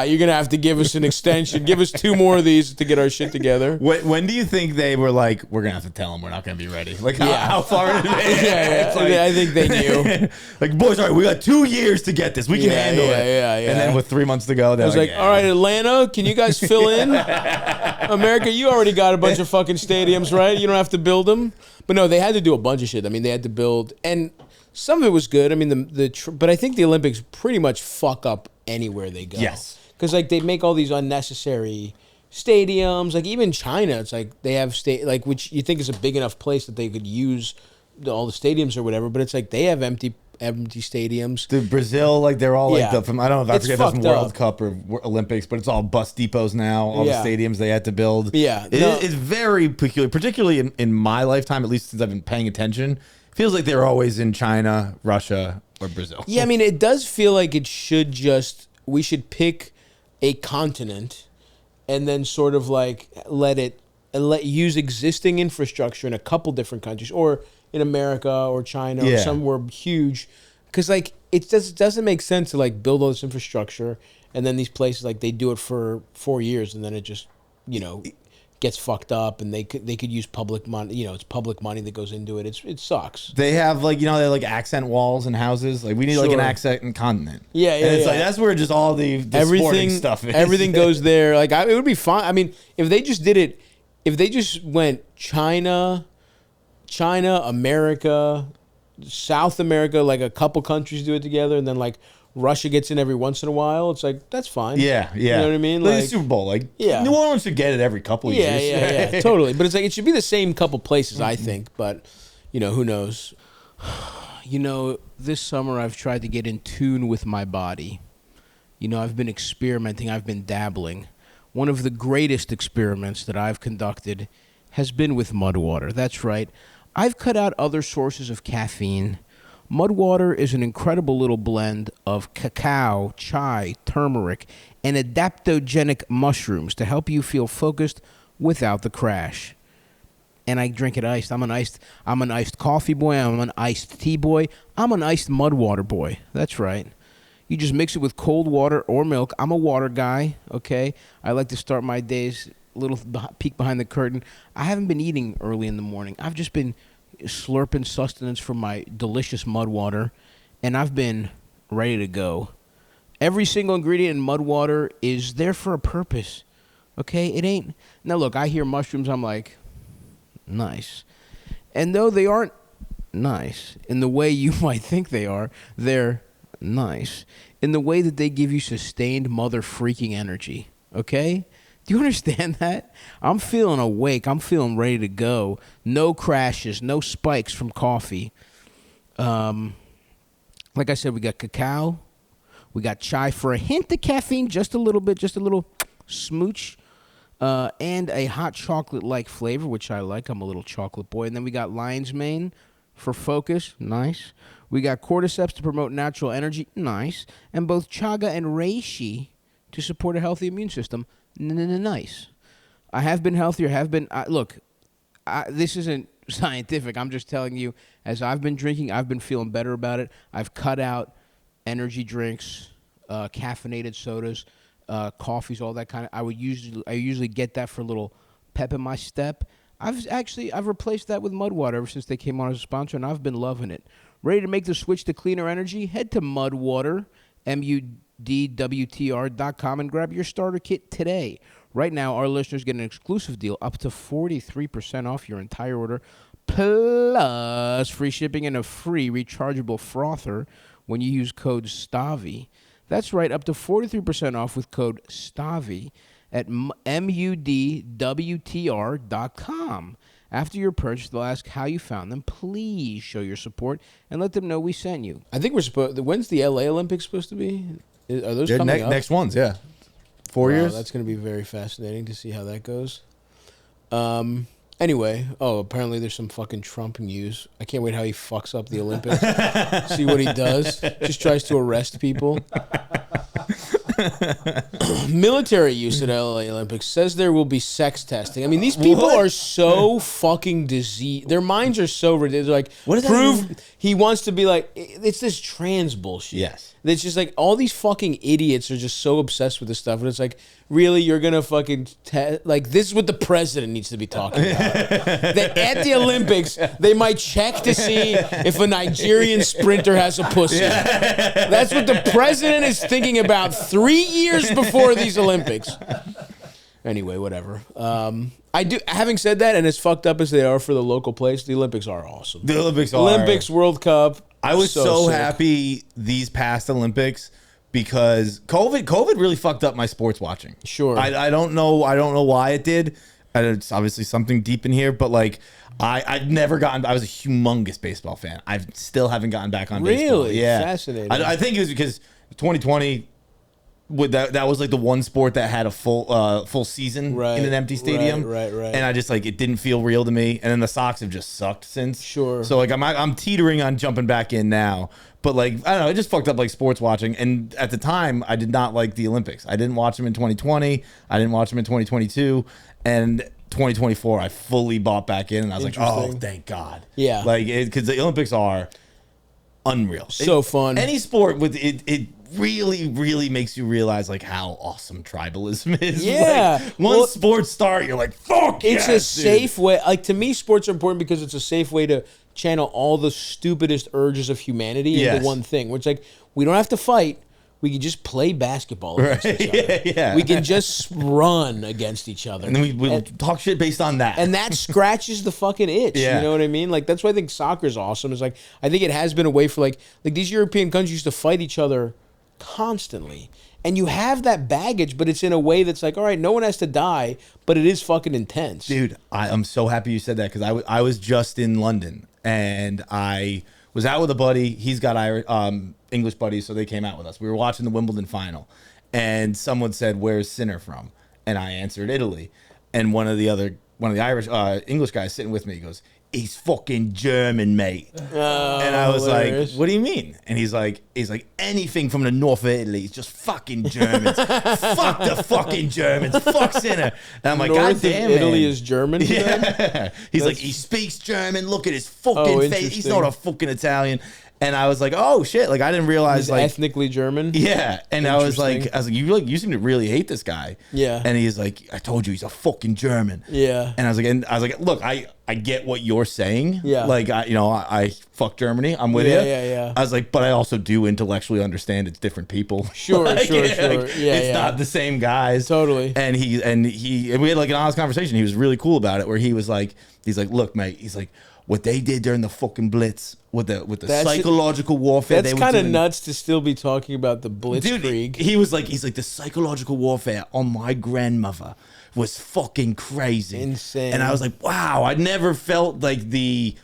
you're gonna have to give us an extension. Give us 2 more of these to get our shit together. When do you think they were like, we're gonna have to tell them we're not gonna be ready? Like how far in advance? Yeah. Like, I think they knew. Like, boys, all right, we got 2 years to get this. We can handle it. Yeah. And then with 3 months to go, I was like, all right, Atlanta, can you guys fill in? America, you already got a bunch of fucking stadiums, right? You don't have to build them. But no, they had to do a bunch of shit. I mean, they had to build, and some of it was good. I mean, but I think the Olympics pretty much fuck up anywhere they go. Yes. Because like they make all these unnecessary stadiums. Like even China, it's like they have which you think is a big enough place that they could use all the stadiums or whatever. But it's like they have empty stadiums. The Brazil, like they're all like Yeah. I don't know if I forget if that's fucked World up. Cup or Olympics, but it's all bus depots now. All Yeah. the stadiums they had to build. Yeah, It's very peculiar, particularly in my lifetime, at least since I've been paying attention. Feels like they're always in China, Russia, or Brazil. Yeah, I mean, it does feel like we should pick a continent and then sort of like use existing infrastructure in a couple different countries or in America or China or somewhere huge. Because like it doesn't make sense to like build all this infrastructure and then these places like they do it for 4 years and then it just, gets fucked up and they could use public money. It's public money that goes into it. It sucks. They have like they have like accent walls and houses. Like we need like an accent continent. Yeah. And it's like that's where just all the sporting stuff is. Everything goes there. Like it would be fine. I mean, if they just did it, if they just went China, America, South America, like a couple countries do it together, and then like Russia gets in every once in a while. It's like that's fine. Yeah. You know what I mean? Like the Super Bowl. Like New Orleans should get it every couple of years. Yeah, totally. But it's like it should be the same couple places, I think. But who knows? This summer I've tried to get in tune with my body. I've been experimenting. I've been dabbling. One of the greatest experiments that I've conducted has been with Mudwater. That's right. I've cut out other sources of caffeine. Mudwater is an incredible little blend of cacao, chai, turmeric, and adaptogenic mushrooms to help you feel focused without the crash. And I drink it iced. I'm an iced coffee boy. I'm an iced tea boy. I'm an iced Mudwater boy. That's right. You just mix it with cold water or milk. I'm a water guy, okay? I like to start my days, little peek behind the curtain. I haven't been eating early in the morning. I've just been slurping sustenance from my delicious Mudwater, and I've been ready to go. Every single ingredient in Mudwater is there for a purpose, okay? It ain't... Now, look, I hear mushrooms, I'm like, nice. And though they aren't nice in the way you might think they are, they're nice in the way that they give you sustained mother-freaking energy, okay? Do you understand that? I'm feeling awake. I'm feeling ready to go. No crashes, no spikes from coffee. Like I said, we got cacao. We got chai for a hint of caffeine, just a little bit, just a little smooch. And a hot chocolate-like flavor, which I like. I'm a little chocolate boy. And then we got lion's mane for focus. Nice. We got cordyceps to promote natural energy. Nice. And both chaga and reishi to support a healthy immune system. Nice. I have been healthier. This isn't scientific. I'm just telling you, as I've been drinking, I've been feeling better about it. I've cut out energy drinks, caffeinated sodas, coffees, all that kind of. I usually get that for a little pep in my step. I've replaced that with Mudwater ever since they came on as a sponsor, and I've been loving it. Ready to make the switch to cleaner energy? Head to Mudwater, MUDWTR.com, and grab your starter kit today. Right now, our listeners get an exclusive deal up to 43% off your entire order, plus free shipping and a free rechargeable frother when you use code Stavvy. That's right, up to 43% off with code Stavvy at MUDWTR.com. After your purchase, they'll ask how you found them. Please show your support and let them know we sent you. I think we're supposed. When's the LA Olympics supposed to be? Are those coming up? Next ones, yeah. 4 years. That's going to be very fascinating to see how that goes. Anyway, apparently there's some fucking Trump news. I can't wait how he fucks up the Olympics. See what he does. Just tries to arrest people. Military use at LA Olympics says there will be sex testing. I mean, these people are so fucking diseased. Their minds are so ridiculous. Like, what does prove that mean? He wants to be like, it's this trans bullshit. Yes. It's just like all these fucking idiots are just so obsessed with this stuff. And it's like, really, you're going to fucking, like, this is what the president needs to be talking about. That at the Olympics, they might check to see if a Nigerian sprinter has a pussy. Yeah. That's what the president is thinking about 3 years before these Olympics. Anyway, whatever. Having said that, and as fucked up as they are for the local place, the Olympics are awesome. The Olympics are. World Cup. I was so sick. happy these past Olympics because COVID really fucked up my sports watching. Sure. I don't know why it did. It's obviously something deep in here, but like I've never gotten. I was a humongous baseball fan. I still haven't gotten back on baseball. Really? Yeah, Fascinating. I think it was because 2020. That was like the one sport that had a full season in an empty stadium. Right. And I just like it didn't feel real to me. And then the Sox have just sucked since. Sure. So like I'm teetering on jumping back in now. But like I don't know, it just fucked up like sports watching. And at the time, I did not like the Olympics. I didn't watch them in 2020. I didn't watch them in 2022. And 2024, I fully bought back in, and I was like, oh, thank God. Yeah. Like because the Olympics are unreal. So fun. Any sport with it really makes you realize like how awesome tribalism is. Yeah. Like, once sports start, you're like, fuck it's yes, a safe way. Like, to me, sports are important because it's a safe way to channel all the stupidest urges of humanity into one thing. Which, like, we don't have to fight. We can just play basketball against each other. Yeah. We can just run against each other. And then we'll talk shit based on that. And that scratches the fucking itch. Yeah. You know what I mean? Like, that's why I think soccer's awesome. It's like, I think it has been a way for like these European countries used to fight each other constantly. And you have that baggage, but it's in a way that's like, all right, no one has to die, but it is fucking intense. Dude, I'm so happy you said that because I was just in London and I was out with a buddy. He's got English buddies, so they came out with us. We were watching the Wimbledon final, and someone said, "Where's Sinner from?" And I answered Italy. And one of the Irish English guys sitting with me, he goes, "He's fucking German, mate." And I was hilarious. like, "What do you mean?" And he's like, anything from the north of Italy is just fucking Germans. Fuck the fucking Germans. Fuck Sinner. And I'm like, North God of damn, Italy man. is German. to them? Yeah. He's like, he speaks German. Look at his fucking face. He's not a fucking Italian. And I was like, oh shit! Like I didn't realize He's like ethnically German. yeah. And I was like, you seem to really hate this guy. Yeah. And he's like, I told you he's a fucking German. Yeah. And I was like, look, I get what you're saying. Yeah. Like I fuck Germany. I'm with you. Yeah. I was like, but I also do intellectually understand it's different people. Sure. Like, Yeah, it's not the same guys. Totally. And we had like an honest conversation. He was really cool about it. Where he's like, look, mate. He's like, what they did during the fucking Blitz with the psychological warfare. That's kind of nuts to still be talking about the Blitzkrieg. Dude, he's like the psychological warfare on my grandmother was fucking crazy, insane. And I was like, wow, I never felt like the.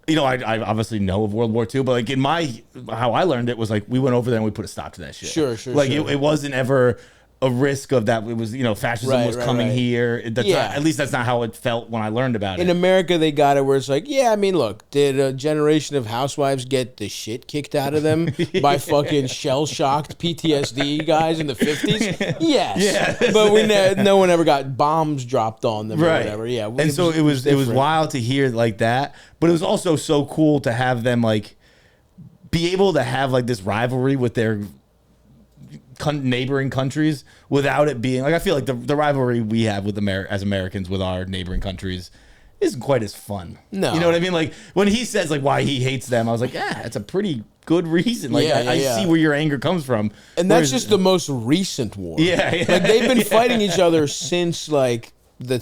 I obviously know of World War II, but like how I learned it was like we went over there and we put a stop to that shit. Sure. Like it wasn't ever a risk of that. It was fascism was coming here. That's not, at least that's not how it felt when I learned about it. In America, they got it where it's like, yeah, I mean, look, did a generation of housewives get the shit kicked out of them by fucking shell-shocked PTSD guys in the 50s? Yes. Yeah. But no one ever got bombs dropped on them or whatever. Yeah. And so it was wild to hear like that, but it was also so cool to have them like be able to have like this rivalry with their neighboring countries without it being like I feel like the rivalry we have with as Americans with our neighboring countries isn't quite as fun. No, you know what I mean? Like when he says like why he hates them, I was like, yeah, it's a pretty good reason. Like I see where your anger comes from, and that's just the most recent war. Yeah. Like they've been fighting each other since like the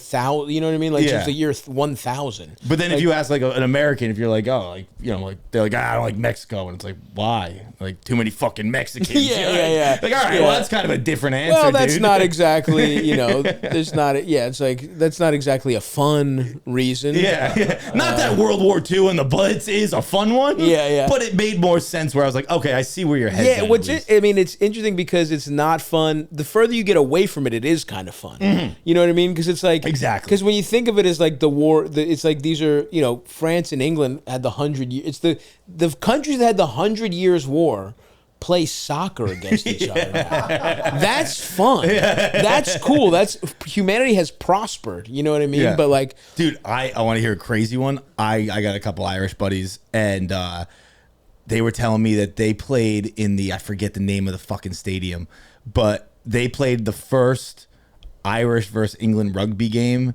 you know what I mean? Like since the year 1000. But then if you ask like an American, if you're like, oh, like like they're like, I don't like Mexico, and it's like, why? Like too many fucking Mexicans. Yeah. Like all right, well that's kind of a different answer. Well, that's dude. not exactly there's not it's like that's not exactly a fun reason. Yeah. Not that World War II and the Blitz is a fun one. Yeah. But it made more sense where I was like, okay, I see where your head's at. I mean, it's interesting because it's not fun. The further you get away from it, it is kind of fun. Mm-hmm. You know what I mean? Because it's like Exactly. because when you think of it as like the war, it's like these are France and England had the 100 years. It's the countries that had the 100 Years War play soccer against each other now. That's fun. That's cool. That's humanity has prospered. You know what I mean? Yeah. But like, dude, I want to hear a crazy one. I got a couple Irish buddies, and they were telling me that they played in I forget the name of the fucking stadium, but they played the first Irish versus England rugby game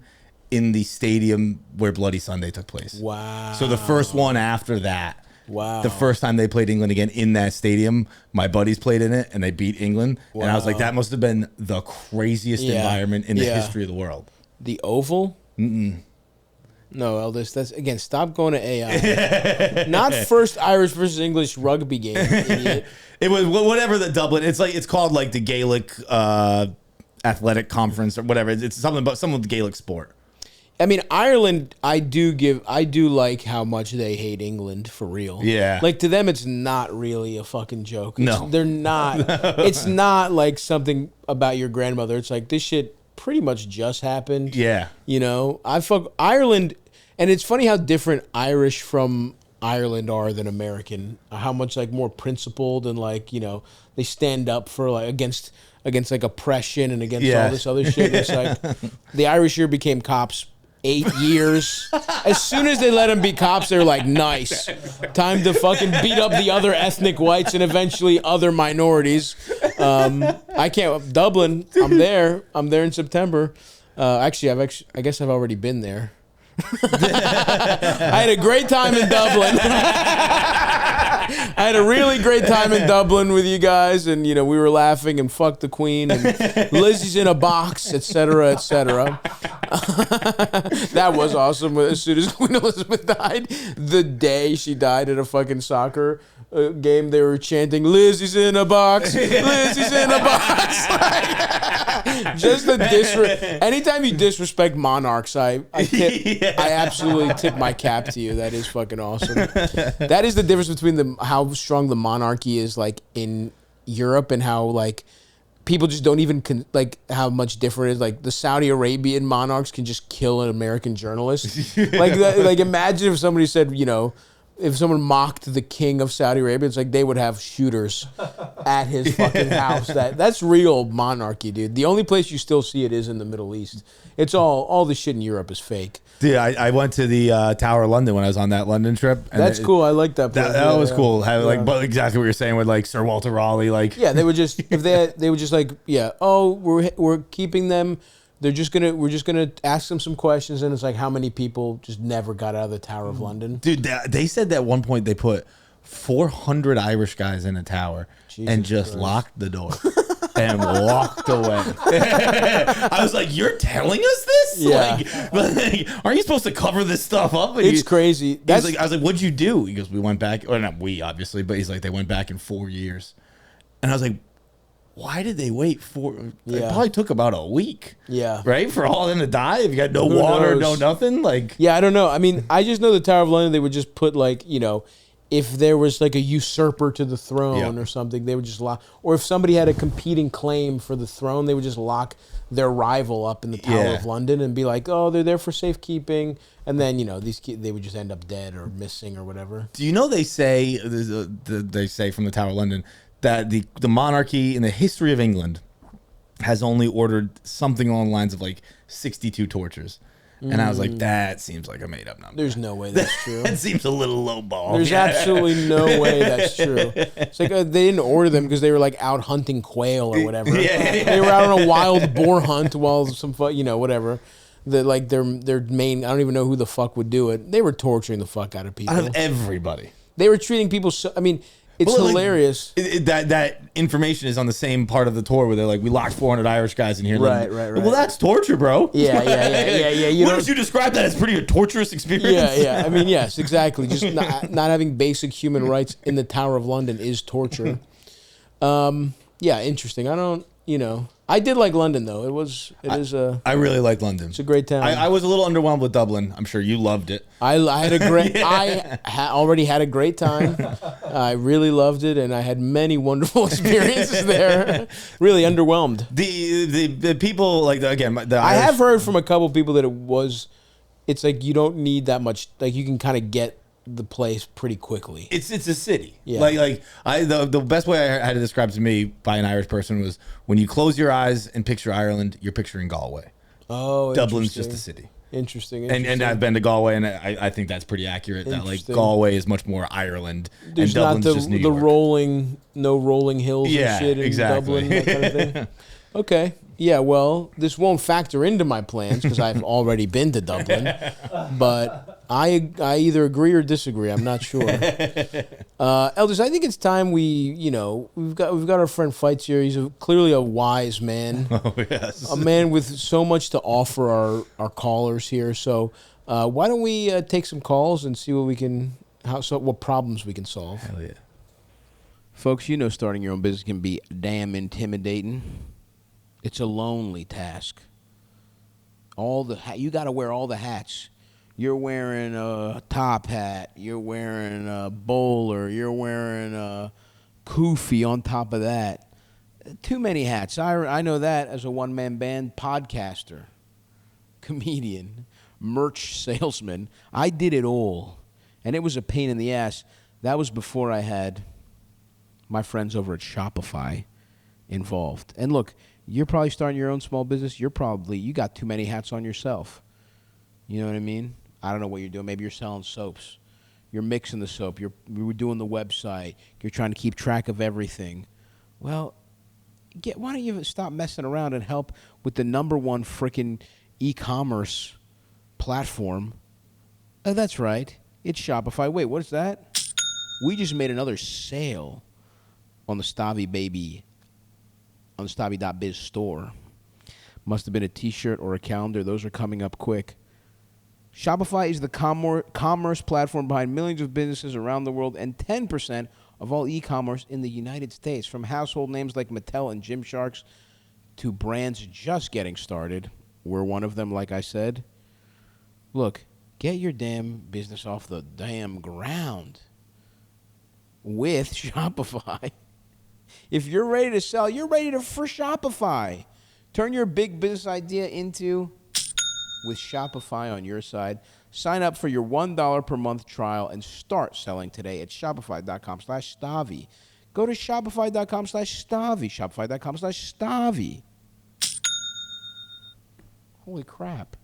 in the stadium where Bloody Sunday took place. wow. So the first one after that. Wow. The first time they played England again in that stadium, my buddies played in it and they beat England. And I was like, that must have been the craziest environment in the history of the world. The Oval? No, Eldest. That's again. Stop going to AI. Not first Irish versus English rugby game. Idiot. It was whatever the Dublin. It's called like the Gaelic Athletic Conference or whatever. It's something about some of the Gaelic sport. I mean, Ireland, I do like how much they hate England for real. Yeah. Like to them, it's not really a fucking joke. No. They're not. It's not like something about your grandmother. It's like this shit pretty much just happened. Yeah. I fuck Ireland, and it's funny how different Irish from Ireland are than American. How much like more principled and like they stand up for like against like oppression and against all this other shit. It's like the Irish here became cops 8 years. As soon as they let them be cops, they're like, nice. Time to fucking beat up the other ethnic whites and eventually other minorities. I can't. Dublin, I'm there. I'm there in September. I guess I've already been there. I had a great time in Dublin. I had a really great time in Dublin with you guys, and we were laughing and fuck the Queen and Lizzie's in a box, etc., etc. That was awesome. As soon as Queen Elizabeth died, the day she died at a fucking soccer game, they were chanting "Lizzie's in a box, Lizzie's in a box." Just the anytime you disrespect monarchs, I absolutely tip my cap to you. That is fucking awesome. That is the difference between how strong the monarchy is like in Europe and how like people just don't even like how much different it is. Like the Saudi Arabian monarchs can just kill an American journalist. Like imagine if somebody said, if someone mocked the king of Saudi Arabia, it's like they would have shooters at his fucking house. That's real monarchy, dude. The only place you still see it is in the Middle East. It's all the shit in Europe is fake. Dude, I went to the Tower of London when I was on that London trip. And that's cool. I like that place. That was cool. But exactly what you're saying with like Sir Walter Raleigh, like they would just they would just like we're keeping them. We're just gonna ask them some questions, and it's like how many people just never got out of the Tower of London. Dude, they said that at one point they put 400 Irish guys in a tower and just locked the door and walked away. I was like, "You're telling us this? Yeah. Like, aren't you supposed to cover this stuff up?" And it's crazy. I was like, "What'd you do?" He goes, "We went back, or not we, obviously, but he's like, they went back in 4 years," and I was like, why did they wait it probably took about a week. Yeah. Right? For all of them to die if you got no water, no nothing. Like, yeah, I don't know. I mean, I just know the Tower of London, they would just put like, if there was like a usurper to the throne or something, they would just lock, or if somebody had a competing claim for the throne, they would just lock their rival up in the Tower of London and be like, oh, they're there for safekeeping. And then, they would just end up dead or missing or whatever. Do you know they say from the Tower of London that the monarchy in the history of England has only ordered something along the lines of like 62 tortures. And I was like, that seems like a made up number. There's no way that's true. That seems a little low ball. There's absolutely no way that's true. It's like they didn't order them because they were like out hunting quail or whatever. They were out on a wild boar hunt while whatever. Their main, I don't even know who the fuck would do it. They were torturing the fuck out of people. Out of everybody. They were treating people it's hilarious. That information is on the same part of the tour where they're like, we locked 400 Irish guys in here. Right. Well, that's torture, bro. Yeah. What did you describe that as pretty a torturous experience? Yeah. I mean, yes, exactly. Just not having basic human rights in the Tower of London is torture. Yeah, interesting. I don't, I did like London though. I really liked London. It's a great town. I was a little underwhelmed with Dublin. I'm sure you loved it. I had a great. Already had a great time. I really loved it, and I had many wonderful experiences there. Really underwhelmed. The people like again. I have heard from a couple people that it's like you don't need that much. Like you can kind of get the place pretty quickly. It's a city. Yeah. The best way I had it described to me by an Irish person was when you close your eyes and picture Ireland, you're picturing Galway. Oh, Dublin's just a city. Interesting. And I've been to Galway, and I think that's pretty accurate. That like Galway is much more Ireland, There's and Dublin's not just New the York. no rolling hills and shit in Dublin, that kind of thing. Okay. Yeah, well, this won't factor into my plans because I've already been to Dublin, but I either agree or disagree. I'm not sure. Elders, I think it's time we've got our friend Fights here. He's clearly a wise man. Oh yes, a man with so much to offer our callers here. So why don't we take some calls and see what problems we can solve? Hell yeah, folks. Starting your own business can be damn intimidating. It's a lonely task. You got to wear all the hats. You're wearing a top hat. You're wearing a bowler. You're wearing a kufi on top of that. Too many hats. I know that as a one-man band podcaster, comedian, merch salesman. I did it all, and it was a pain in the ass. That was before I had my friends over at Shopify involved. And look, you're probably starting your own small business. You got too many hats on yourself. You know what I mean? I don't know what you're doing. Maybe you're selling soaps. You're mixing the soap. You're doing the website. You're trying to keep track of everything. Well, why don't you stop messing around and help with the number one freaking e-commerce platform? Oh, that's right. It's Shopify. Wait, what is that? We just made another sale on the Stavvy baby. On the Stavvy.biz store. Must have been a t-shirt or a calendar. Those are coming up quick. Shopify is the commerce platform behind millions of businesses around the world and 10% of all e-commerce in the United States. From household names like Mattel and Gymshark to brands just getting started. We're one of them, like I said. Look, get your damn business off the damn ground with Shopify. If you're ready to sell, you're ready for Shopify. Turn your big business idea into with Shopify on your side. Sign up for your $1 per month trial and start selling today at shopify.com/Stavvy. Go to shopify.com/Stavvy. Shopify.com/Stavvy. Holy crap.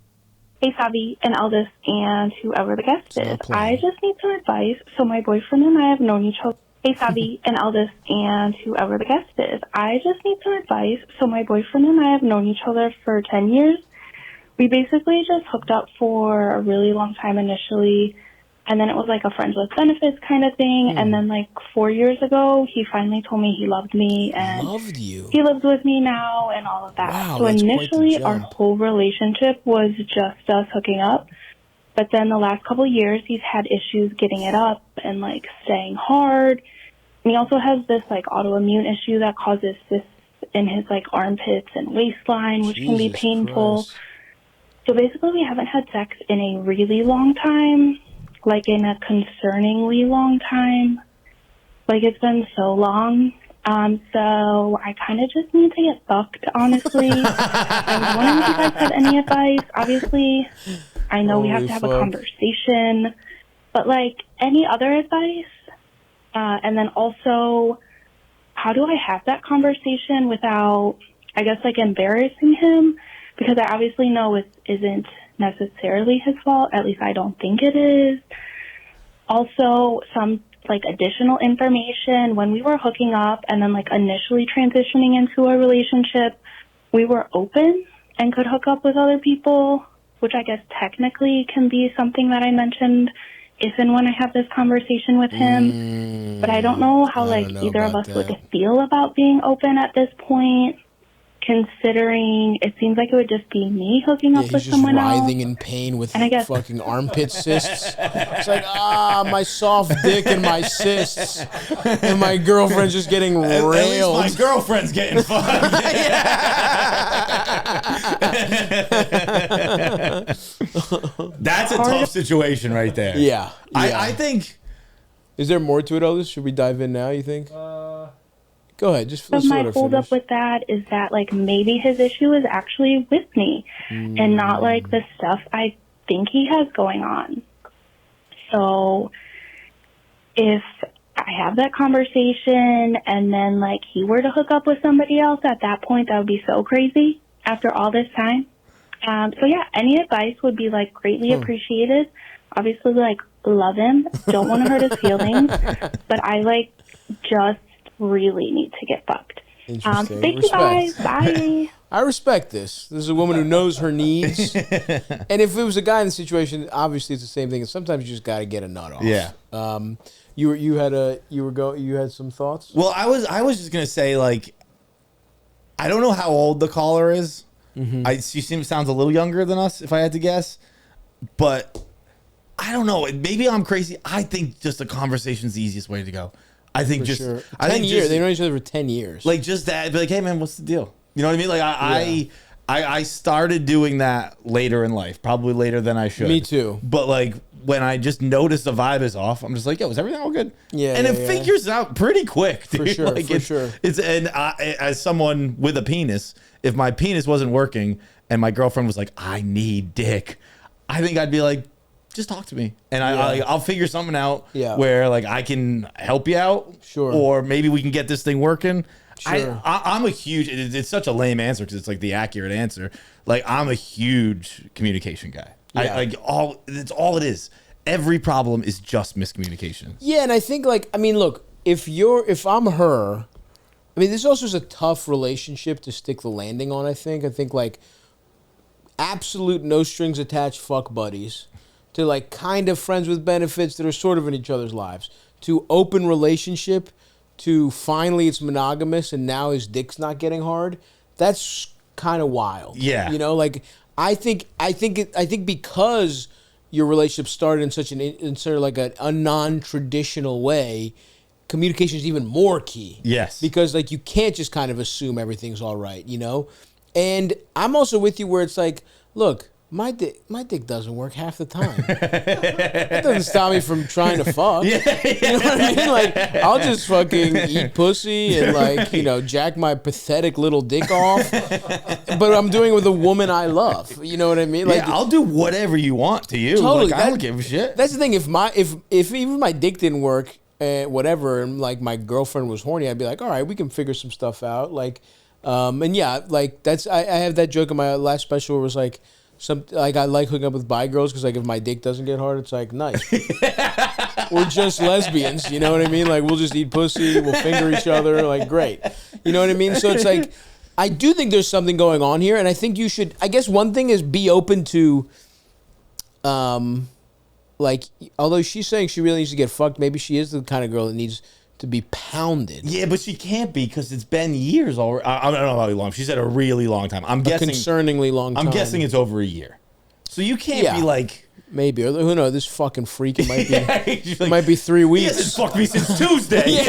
Hey, Stavvy and Eldest and whoever the guest is. I just need some advice. So my boyfriend and I have known each other. Hey, Stavvy and Eldest and whoever the guest is. I just need some advice. So my boyfriend and I have known each other for 10 years. We basically just hooked up for a really long time initially, and then it was like a friends with benefits kind of thing. And then like 4 years ago, he finally told me he loved me and loved you. He lives with me now and all of that. Wow, so that's initially, quite the our jump. whole relationship was just us hooking up. But then the last couple of years, he's had issues getting it up and like staying hard. And he also has this like autoimmune issue that causes cysts in his like armpits and waistline, which can be Jesus painful. Christ. So basically, we haven't had sex in a really long time, like in a concerningly long time. Like it's been so long. So I kind of just need to get fucked, honestly. I was wondering if you guys had any advice. Obviously, I know we have to have a conversation, but like any other advice? And then also, how do I have that conversation without, I guess, like embarrassing him? Because I obviously know it isn't necessarily his fault. At least I don't think it is. Also, some like additional information. When we were hooking up and then like initially transitioning into a relationship, we were open and could hook up with other people, which I guess technically can be something that I mentioned if and when I have this conversation with him. But I don't know how either of us would feel about being open at this point. considering it seems like it would just be me hooking up He's with just someone writhing else. in pain with And I guess- fucking armpit cysts. It's like, my soft dick and my cysts. And my girlfriend's just getting At least railed. my girlfriend's getting fucked. That's a tough situation right there. Yeah. I think... Is there more to it, Elvis? Should we dive in now, you think? Go ahead. Just So let's let my her hold finish. up with that is that, like, maybe his issue is actually with me and not, like, the stuff I think he has going on. So if I have that conversation and then, like, he were to hook up with somebody else at that point, that would be so crazy after all this time. So, yeah, any advice would be, like, greatly appreciated. Obviously, like, love him. Don't want to hurt his feelings. But I, like, just really need to get fucked. Interesting. Thank you guys. Bye. I respect this. This is a woman who knows her needs. And if it was a guy in the situation, obviously it's the same thing. And sometimes you just got to get a nut off. Yeah. You had some thoughts? Well, I was just gonna say, like, I don't know how old the caller is. She sounds a little younger than us, if I had to guess. But I don't know. Maybe I'm crazy. I think just a conversation's the easiest way to go. I think For sure. I 10 think years. just, They know each other for 10 years. like, just that. Be like, hey man, what's the deal? You know what I mean? Like I started doing that later in life, probably later than I should. Me too. But like when I just notice the vibe is off, I'm just like, yo, is everything all good? Yeah, and yeah, it yeah. figures out pretty quick, dude. For sure, Like, for sure. It's and as someone with a penis, if my penis wasn't working and my girlfriend was like, I need dick, I think I'd be like, just talk to me, and I'll figure something out. Yeah. Where like I can help you out, Sure. or maybe we can get this thing working. Sure. I'm a huge. It's such a lame answer because it's like the accurate answer. Like I'm a huge communication guy. Yeah. It's all it is. Every problem is just miscommunication. Yeah, and I think, like, I mean, look, if I'm her, I mean, this also is a tough relationship to stick the landing on, I think, like, absolute no strings attached fuck buddies to, like, kind of friends with benefits that are sort of in each other's lives to open relationship to finally it's monogamous and now his dick's not getting hard. That's kind of wild. Yeah. You know, like, I think because your relationship started in such sort of like a non-traditional way, communication is even more key. Yes. Because, like, you can't just kind of assume everything's all right, you know? And I'm also with you where it's like, look, my dick doesn't work half the time. That doesn't stop me from trying to fuck. Yeah. You know what I mean? Like, I'll just fucking eat pussy and, like, you know, jack my pathetic little dick off. But I'm doing it with a woman I love. You know what I mean? Like, Yeah, I'll do whatever you want to you. Totally. Like, I don't give a shit. That's the thing. If even my dick didn't work, whatever, and like my girlfriend was horny, I'd be like, all right, we can figure some stuff out. Like, and yeah, like that's I have that joke in my last special where it was like I like hooking up with bi girls because like if my dick doesn't get hard, it's like nice. We're just lesbians, you know what I mean? Like we'll just eat pussy, we'll finger each other, like great, you know what I mean? So it's like I do think there's something going on here, and I think you should. I guess one thing is be open to. Like, although she's saying she really needs to get fucked, maybe she is the kind of girl that needs to be pounded. Yeah, but she can't be because it's been years already. I don't know how long. She said a really long time. I'm guessing. Concerningly long time. I'm guessing it's over a year. So you can't be like. Maybe. Or who knows? This fucking freak, it might be, Like, it might be 3 He weeks. hasn't fucked me since Tuesday.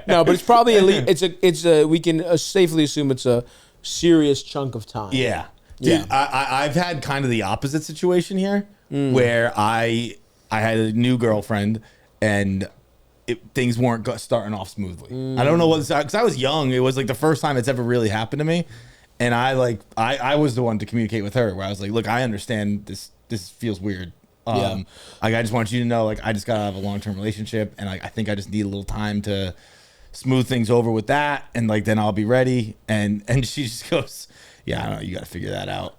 No, but it's probably at least, we can safely assume it's a serious chunk of time. Yeah. Dude, Yeah. I've had kind of the opposite situation here where I had a new girlfriend and things weren't starting off smoothly. I don't know what, because I was young. It was like the first time it's ever really happened to me. And I was the one to communicate with her where I was like, look, I understand this feels weird. Like, I just want you to know, like, I just got out of a long-term relationship and I think I just need a little time to smooth things over with that. And like, then I'll be ready. And she just goes, yeah, I don't know. You got to figure that out.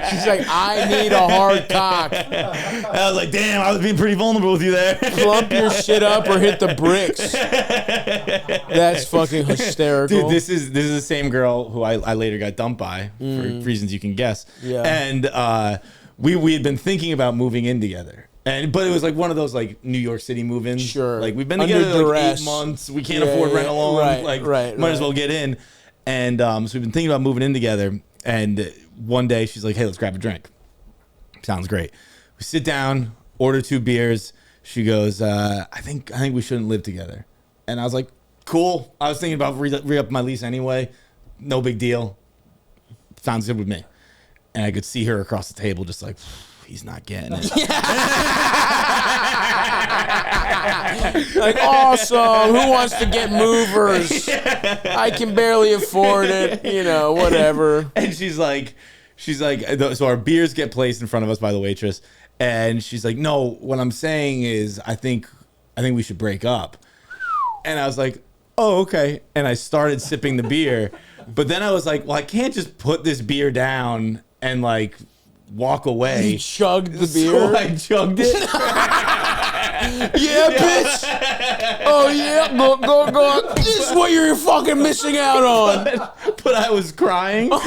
She's like, I need a hard cock. I was like, damn, I was being pretty vulnerable with you there. Plump your shit up or hit the bricks. That's fucking hysterical. Dude, this is the same girl who I later got dumped by for reasons you can guess. Yeah. And we had been thinking about moving in together. But it was like one of those like New York City move-ins. Sure. Like we've been Under together like duress. 8 months. We can't afford rent alone. Might as well get in. And so we've been thinking about moving in together. And one day she's like, "Hey, let's grab a drink." Sounds great. We sit down, order 2 beers. She goes, "I think we shouldn't live together." And I was like, "Cool." I was thinking about re-up my lease anyway. No big deal. Sounds good with me. And I could see her across the table, just like, he's not getting it. Like, awesome. Who wants to get movers? I can barely afford it. You know, whatever. And she's like, so our beers get placed in front of us by the waitress. And she's like, "No, what I'm saying is I think we should break up." And I was like, "Oh, okay." And I started sipping the beer. But then I was like, well, I can't just put this beer down and like walk away. You chugged the beer? So I chugged it. Yeah, bitch. Oh, yeah. Go. This is what you're fucking missing out on. But I was crying. Oh,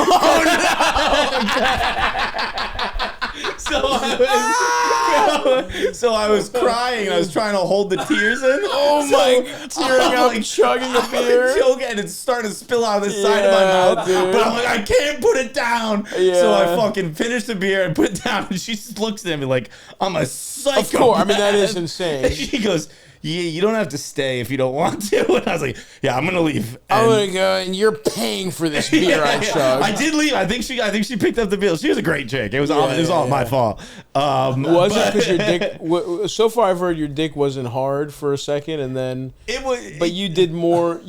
So I was crying. I was trying to hold the tears in. Oh, my God. Tearing up, like, chugging a beer. Choking, and it's starting to spill out of the side of my mouth. Dude. But I'm like, I can't put it down. Yeah. So I fucking finished the beer and put it down. And she just looks at me like, I'm a psycho. Of course. I mean, that is insane. And she goes, "Yeah, you don't have to stay if you don't want to." And I was like, "Yeah, I'm gonna leave." I'm gonna go, and you're paying for this beer I chugged. I did leave. I think she picked up the bill. She was a great chick. It was all my fault. Was it because your dick? So far, I've heard your dick wasn't hard for a second, and then it was. But you did more.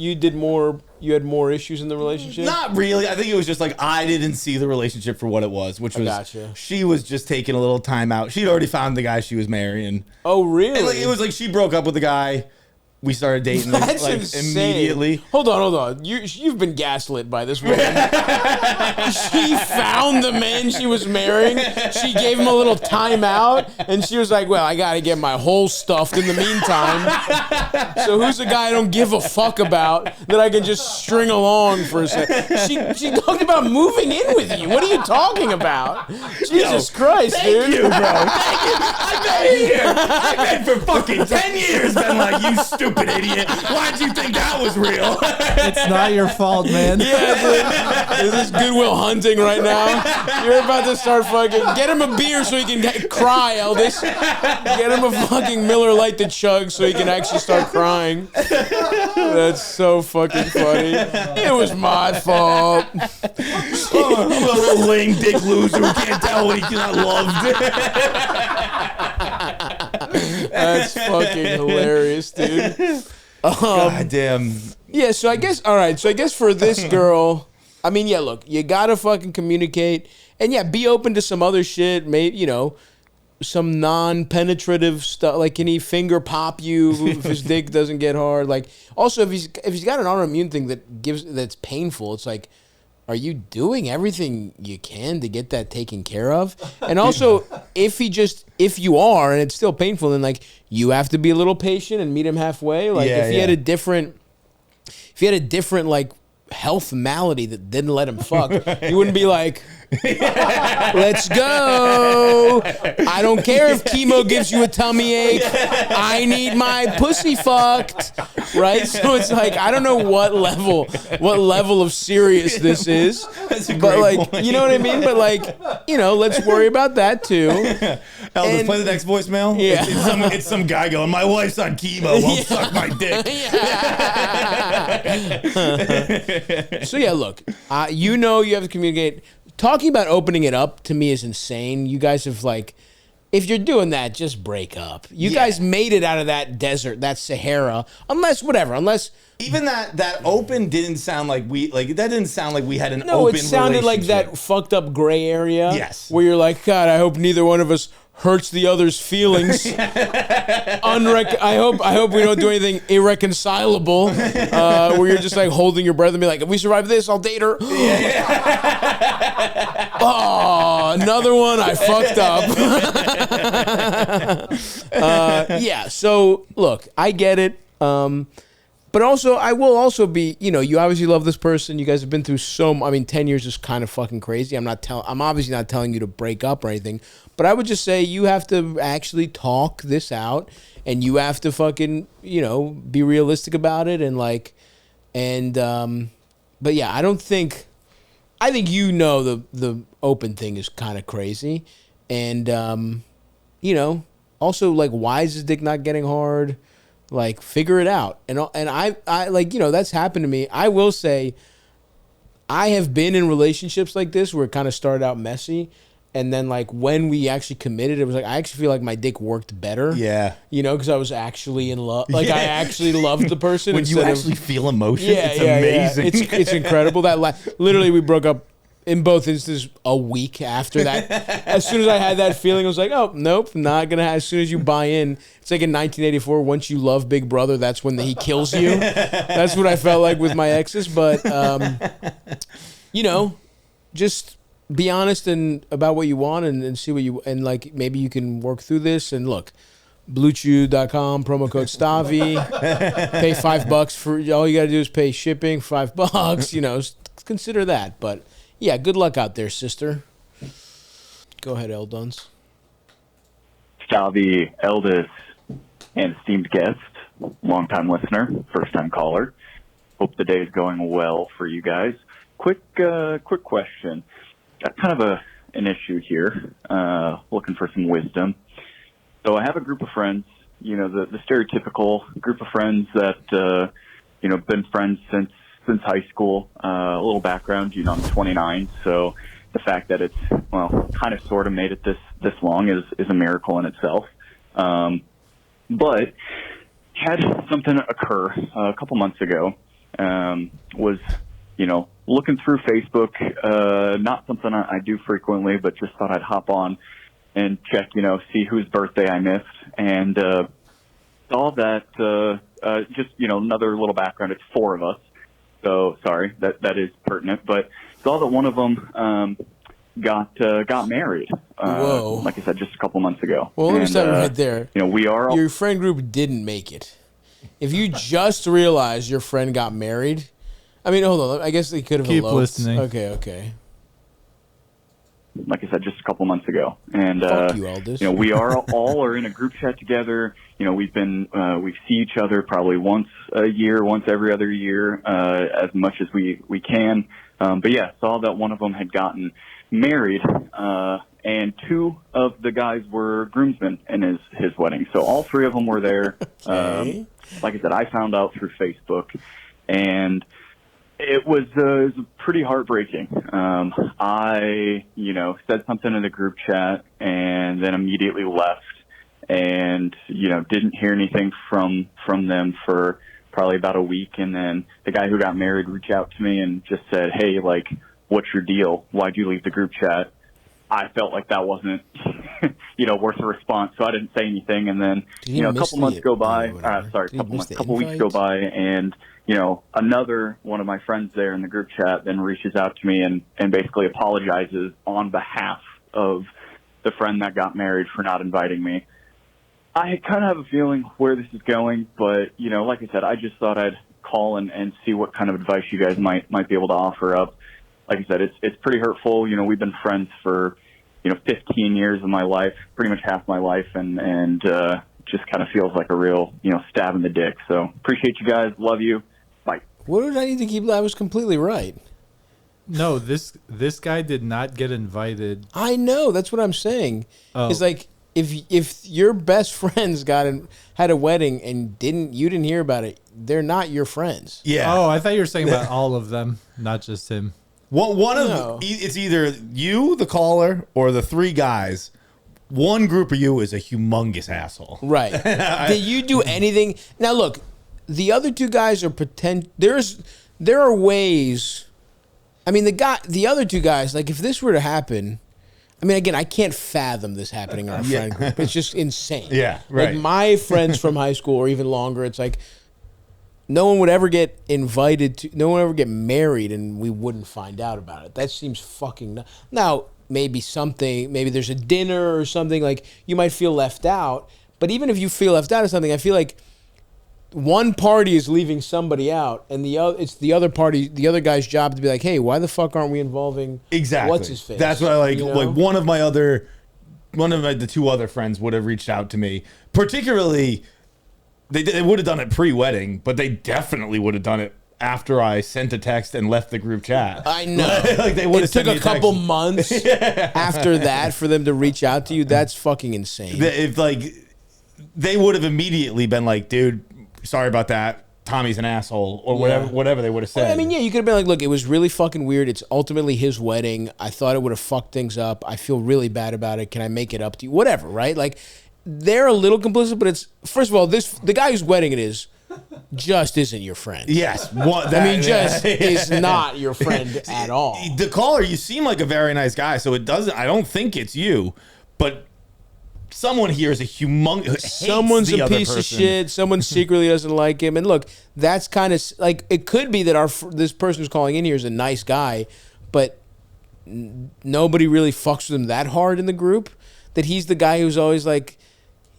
You had more issues in the relationship. Not really. I think it was just like I didn't see the relationship for what it was, which was she was just taking a little time out. She'd already found the guy she was marrying. Oh, really? And like it was like she broke up with the guy. We started dating like immediately. Hold on. You've been gaslit by this woman. She found the man she was marrying. She gave him a little time out, and she was like, "Well, I got to get my hole stuffed in the meantime. So who's the guy I don't give a fuck about that I can just string along for a second?" She talked about moving in with you. What are you talking about? Jesus Christ, dude. Thank you, bro. Thank you. I've been for fucking 10 years. Been like, you stupid idiot. Why'd you think that was real? It's not your fault, man. Yeah, dude. Is this Goodwill Hunting right now? You're about to start fucking... Get him a beer so he can cry, Eldis. Get him a fucking Miller Lite to chug so he can actually start crying. That's so fucking funny. It was my fault. I'm a little lame dick loser who can't tell when he's not loved. That's fucking hilarious, dude. God damn. Yeah, so I guess, all right, so I guess for this girl, I mean, yeah, look, you gotta fucking communicate, and yeah, be open to some other shit, maybe, you know, some non-penetrative stuff, like can he finger pop you if his dick doesn't get hard? Like, also, if he's got an autoimmune thing that's painful, it's like, are you doing everything you can to get that taken care of? And also, if you are and it's still painful, then like you have to be a little patient and meet him halfway. Like if he had a different like health malady that didn't let him fuck, you wouldn't be like, let's go. I don't care if chemo gives you a tummy ache. I need my pussy fucked. Right? So it's like, I don't know what level of serious this is. But like, point. You know what I mean? But like, you know, let's worry about that too. Elvis, play the next voicemail. Yeah. It's some guy going, "My wife's on chemo, won't suck my dick." So yeah, look, you know you have to communicate. Talking about opening it up to me is insane. You guys have like, if you're doing that, just break up. You guys made it out of that desert, that Sahara, unless even that open didn't sound like we had an open relationship. No, it sounded like that fucked up gray area. Yes, where you're like, God, I hope neither one of us hurts the other's feelings. I hope we don't do anything irreconcilable. Where you're just like holding your breath and be like, if we survive this, I'll date her. Oh, another one. I fucked up. Yeah. So look, I get it. But also, I will also be, you know, you obviously love this person. You guys have been through 10 years is kind of fucking crazy. I'm obviously not telling you to break up or anything, But I would just say you have to actually talk this out, and you have to fucking, you know, be realistic about it, and like, and but yeah, I think you know the open thing is kind of crazy, and you know, also like, why is his dick not getting hard? Like, figure it out. And I like, you know, that's happened to me. I will say, I have been in relationships like this where it kind of started out messy. And then, like, when we actually committed, it was like, I actually feel like my dick worked better. Yeah. You know, because I was actually in love. Like, I actually loved the person. When you actually feel emotion, it's amazing. Yeah. It's incredible. Literally, we broke up in both instances a week after that. As soon as I had that feeling, I was like, oh, nope, not going to. As soon as you buy in, it's like in 1984, once you love Big Brother, that's when he kills you. That's what I felt like with my exes. But, you know, just be honest and about what you want, and see what you, and like, maybe you can work through this. And look, BlueChew.com, promo code Stavvy, pay $5 for, all you got to do is pay shipping, $5, you know, consider that. But yeah, good luck out there, sister. Go ahead, Elduns. Stavvy, eldest and esteemed guest, longtime listener, first-time caller. Hope the day is going well for you guys. Quick question. Got kind of an issue here. Looking for some wisdom. So I have a group of friends, you know, the stereotypical group of friends that, you know, been friends since high school. A little background, you know, I'm 29, so the fact that it's, well, kind of sort of made it this long is a miracle in itself. But had something occur a couple months ago. Was, you know, looking through Facebook, not something I do frequently, but just thought I'd hop on and check, you know, see whose birthday I missed, and saw that, just, you know, another little background, it's 4 of us. So sorry, that is pertinent, but saw that one of them got married. Whoa! Like I said, just a couple months ago. Well, let me stop right there. You know, we are your friend group didn't make it. If you just realized your friend got married, I mean, hold on. I guess they could have Keep eloped. listening. Okay. Like I said, just a couple months ago, and Fuck you, Aldous. you know, we all are in a group chat together. You know, we see each other probably once a year, once every other year, as much as we can. But yeah, saw that one of them had gotten married, and 2 of the guys were groomsmen in his wedding. So all 3 of them were there. Okay. Like I said, I found out through Facebook, and it was pretty heartbreaking. I, you know, said something in the group chat and then immediately left, and, you know, didn't hear anything from them for probably about a week. And then the guy who got married reached out to me and just said, hey, like, what's your deal? Why'd you leave the group chat? I felt like that wasn't, you know, worth a response, so I didn't say anything. And then, you know, a couple months go by, couple weeks go by, and, you know, another one of my friends there in the group chat then reaches out to me and basically apologizes on behalf of the friend that got married for not inviting me. I kind of have a feeling where this is going, but, you know, like I said, I just thought I'd call and see what kind of advice you guys might be able to offer up. Like I said, it's pretty hurtful. You know, we've been friends for, you know, 15 years of my life, pretty much half my life, and just kind of feels like a real, you know, stab in the dick. So appreciate you guys. Love you. Bye. What did I need to keep? I was completely right. No, this guy did not get invited. I know. That's what I'm saying. Oh. It's like, if your best friends had a wedding and you didn't hear about it, they're not your friends. Yeah. Oh, I thought you were saying about all of them, not just him. One of No. it's either you, the caller, or the 3 guys. One group of you is a humongous asshole. Right. Did you do anything? Now look, the other 2 guys are there are ways. I mean, the other 2 guys, like, if this were to happen, I mean, again, I can't fathom this happening in our friend group. It's just insane. Yeah, right. Like, my friends from high school or even longer, it's like, no one would ever get invited to, no one would ever get married and we wouldn't find out about it. That seems fucking nuts. Now, maybe there's a dinner or something, like, you might feel left out. But even if you feel left out of something, I feel like one party is leaving somebody out, and it's the other party, the other guy's job to be like, hey, why the fuck aren't we involving Exactly. what's his face? That's what I like. You know? Like, one of my other the two other friends would have reached out to me, particularly they would have done it pre-wedding, but they definitely would have done it after I sent a text and left the group chat. I know. Like they would have It took sent me a couple text. months after that for them to reach out to you. That's fucking insane. If like they would have immediately been like, dude, sorry about that. Tommy's an asshole, or whatever they would have said. Well, I mean, yeah, you could have been like, look, it was really fucking weird. It's ultimately his wedding. I thought it would have fucked things up. I feel really bad about it. Can I make it up to you? Whatever, right? Like, they're a little complicit, but it's, first of all, the guy whose wedding it is just isn't your friend. Yes. Is not your friend at all. The caller, you seem like a very nice guy, so I don't think it's you, but someone here is a humongous. Someone's a piece of shit. Someone secretly doesn't like him. And look, that's kind of like, it could be that this person who's calling in here is a nice guy, but nobody really fucks with him that hard in the group. That he's the guy who's always like,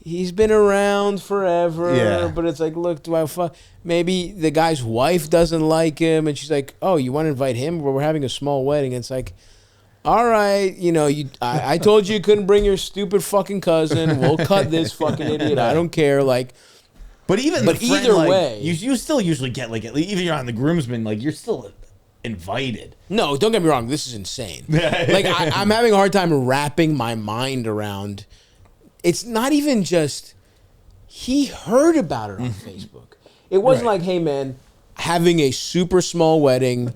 he's been around forever, but it's like, look, maybe the guy's wife doesn't like him, and she's like, oh, you want to invite him? We're having a small wedding. And it's like, all right, I told you couldn't bring your stupid fucking cousin. We'll cut this fucking idiot. I don't care. Like, but either way, you still usually get like, even you're on the groomsmen, like you're still invited. No, don't get me wrong. This is insane. Like I'm having a hard time wrapping my mind around. It's not even just he heard about it on Facebook. It wasn't like, hey man, having a super small wedding.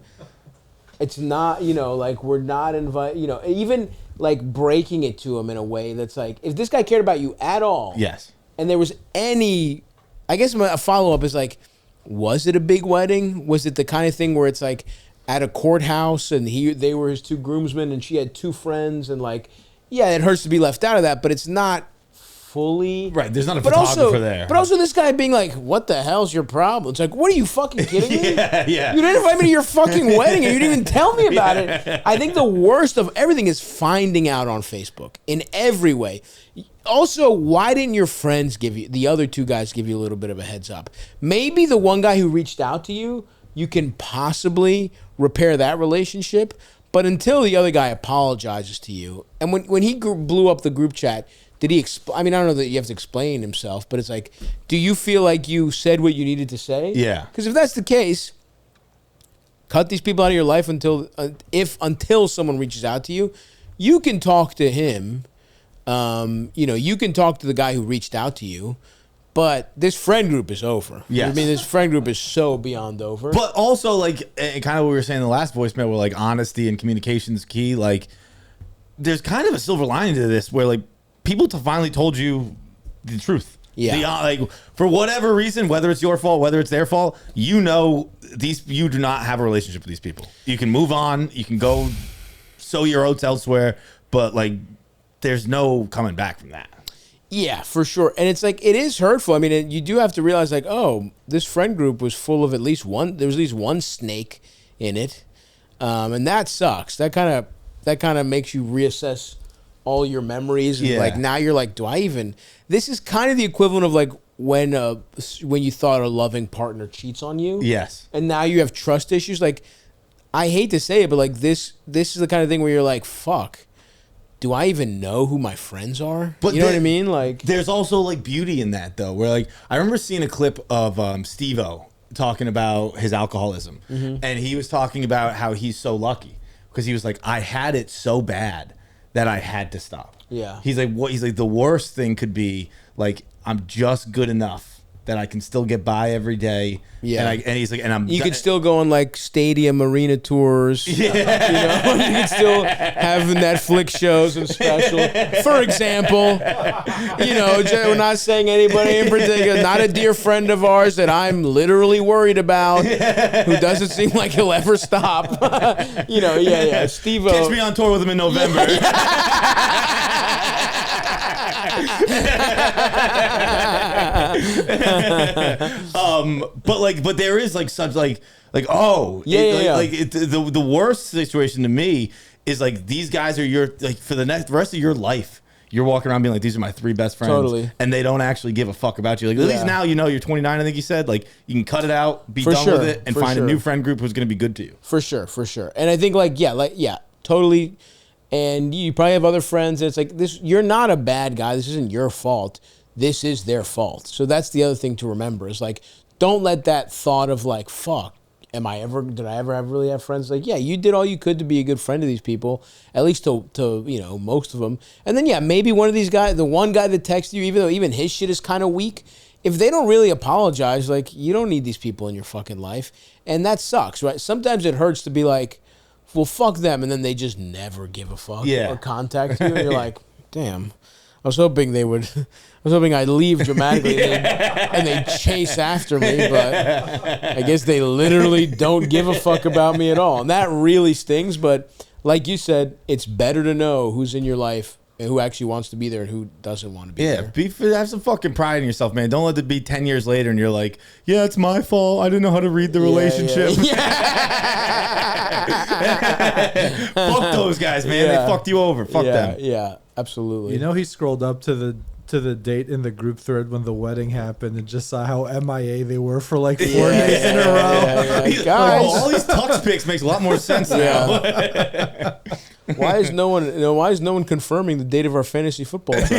It's not, like we're not invited, even like breaking it to him in a way that's like, if this guy cared about you at all. Yes. And there was I guess a follow-up is like, was it a big wedding? Was it the kind of thing where it's like at a courthouse and they were his two groomsmen and she had two friends and like, yeah, it hurts to be left out of that, but it's not fully right. There's not a photographer there. But also this guy being like, what the hell's your problem? It's like, what are you fucking kidding me? Yeah. You didn't invite me to your fucking wedding and you didn't even tell me about it. I think the worst of everything is finding out on Facebook in every way. Also, why didn't your friends the other two guys give you a little bit of a heads up? Maybe the one guy who reached out to you, you can possibly repair that relationship. But until the other guy apologizes to you, and when he blew up the group chat, did he I mean, I don't know that you have to explain himself, but it's like, do you feel like you said what you needed to say? Yeah. Because if that's the case, cut these people out of your life until someone reaches out to you. You can talk to him. You can talk to the guy who reached out to you, but this friend group is over. Yes. I mean, this friend group is so beyond over. But also, like, kind of what we were saying in the last voicemail, where like honesty and communication is key. Like, there's kind of a silver lining to this, where like people finally told you the truth. Yeah. Like, for whatever reason, whether it's your fault, whether it's their fault, you do not have a relationship with these people. You can move on. You can go sow your oats elsewhere, but like, there's no coming back from that. Yeah, for sure. And it's like, it is hurtful. I mean, you do have to realize like, oh, this friend group was full of there was at least one snake in it. And that sucks. That kind of makes you reassess all your memories. And like, now you're like, this is kind of the equivalent of like when you thought a loving partner cheats on you. Yes. And now you have trust issues. Like, I hate to say it, but like this is the kind of thing where you're like, fuck. Do I even know who my friends are? But you know what I mean? Like, there's also like beauty in that though, where like I remember seeing a clip of Steve-O talking about his alcoholism, and he was talking about how he's so lucky because he was like, I had it so bad that I had to stop. Yeah. He's like, what? He's like, the worst thing could be like, I'm just good enough that I can still get by every day. Yeah. And he's like, you could still go on like stadium arena tours. Yeah. You could still have Netflix shows and special. For example, we're not saying anybody in particular, not a dear friend of ours that I'm literally worried about, who doesn't seem like he'll ever stop. Steve-O. Catch me on tour with him in November. But there is like such like the worst situation to me is like these guys are your like for the rest of your life. You're walking around being like, these are my three best friends. Totally. And they don't actually give a fuck about you. Like, at least now you're 29, I think you said. Like, you can cut it out, be done with it, and find a new friend group who's going to be good to you. For sure. And I think, totally. And you probably have other friends. And it's like, this, you're not a bad guy. This isn't your fault. This is their fault. So that's the other thing to remember is like, don't let that thought of like, fuck, did I ever really have friends? Like, yeah, you did all you could to be a good friend to these people, at least to most of them. And then, yeah, maybe one of these guys, the one guy that texted you, even though even his shit is kind of weak, if they don't really apologize, like, you don't need these people in your fucking life. And that sucks, right? Sometimes it hurts to be like, well, fuck them, and then they just never give a fuck or contact you, and you're like, damn. I was hoping I'd leave dramatically and they'd chase after me, but I guess they literally don't give a fuck about me at all. And that really stings, but like you said, it's better to know who's in your life and who actually wants to be there and who doesn't want to be there. Yeah, have some fucking pride in yourself, man. Don't let it be 10 years later and you're like, yeah, it's my fault. I didn't know how to read the relationship. Fuck those guys, man. They fucked you over. Fuck them. Yeah, absolutely. You know, he scrolled up to the date in the group thread when the wedding happened and just saw how MIA they were for like 4 days in a row. Guys, all these tux pics makes a lot more sense now. Why is no one confirming the date of our fantasy football draft?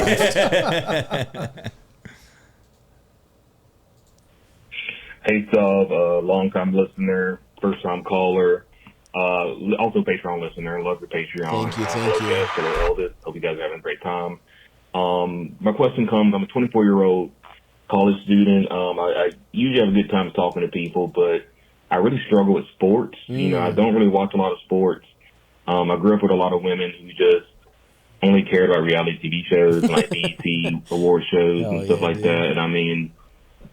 Hey, Stav, long-time listener, first-time caller, also Patreon listener. Love your Patreon. Thank you. For the eldest. Hope you guys are having a great time. My question comes, I'm a 24-year-old college student. I usually have a good time talking to people, but I really struggle with sports. You know, I don't really watch a lot of sports. I grew up with a lot of women who just only cared about reality TV shows and like BET award shows and stuff like that. And I mean,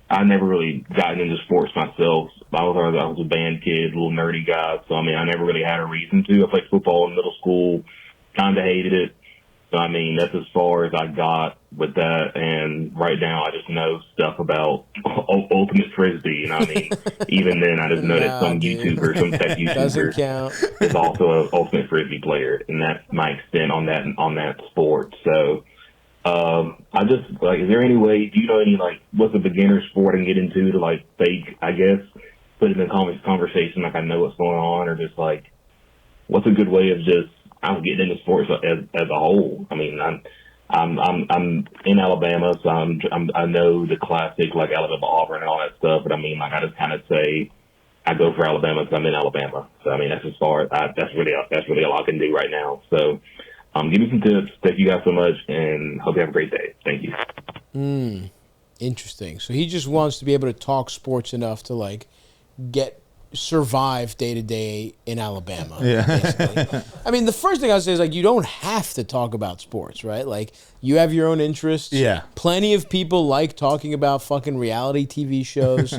I never really gotten into sports myself. I was a band kid, little nerdy guy. So I mean, I never really had a reason to. I played football in middle school, kind of hated it. So, I mean, that's as far as I got with that. And right now, I just know stuff about ultimate frisbee. And I mean, even then, I just know that some YouTuber, some tech YouTuber is also an ultimate frisbee player. And that's my extent on that sport. So, I just, like, is there any way, do you know any, like, what's a beginner sport I can get into to, like, fake, I guess, put it in a conversation like I know what's going on, or just, like, what's a good way of just, I'm getting into sports as a whole. I mean, I'm in Alabama, so I know the classic like Alabama Auburn and all that stuff. But I mean, like I just kind of say I go for Alabama because I'm in Alabama. So I mean, that's as far that's really all I can do right now. So give me some tips. Thank you guys so much, and hope you have a great day. Thank you. Interesting. So he just wants to be able to talk sports enough to like survive day to day in Alabama. Yeah. Basically. I mean, the first thing I would say is like you don't have to talk about sports, right? Like you have your own interests. Yeah. Plenty of people like talking about fucking reality TV shows.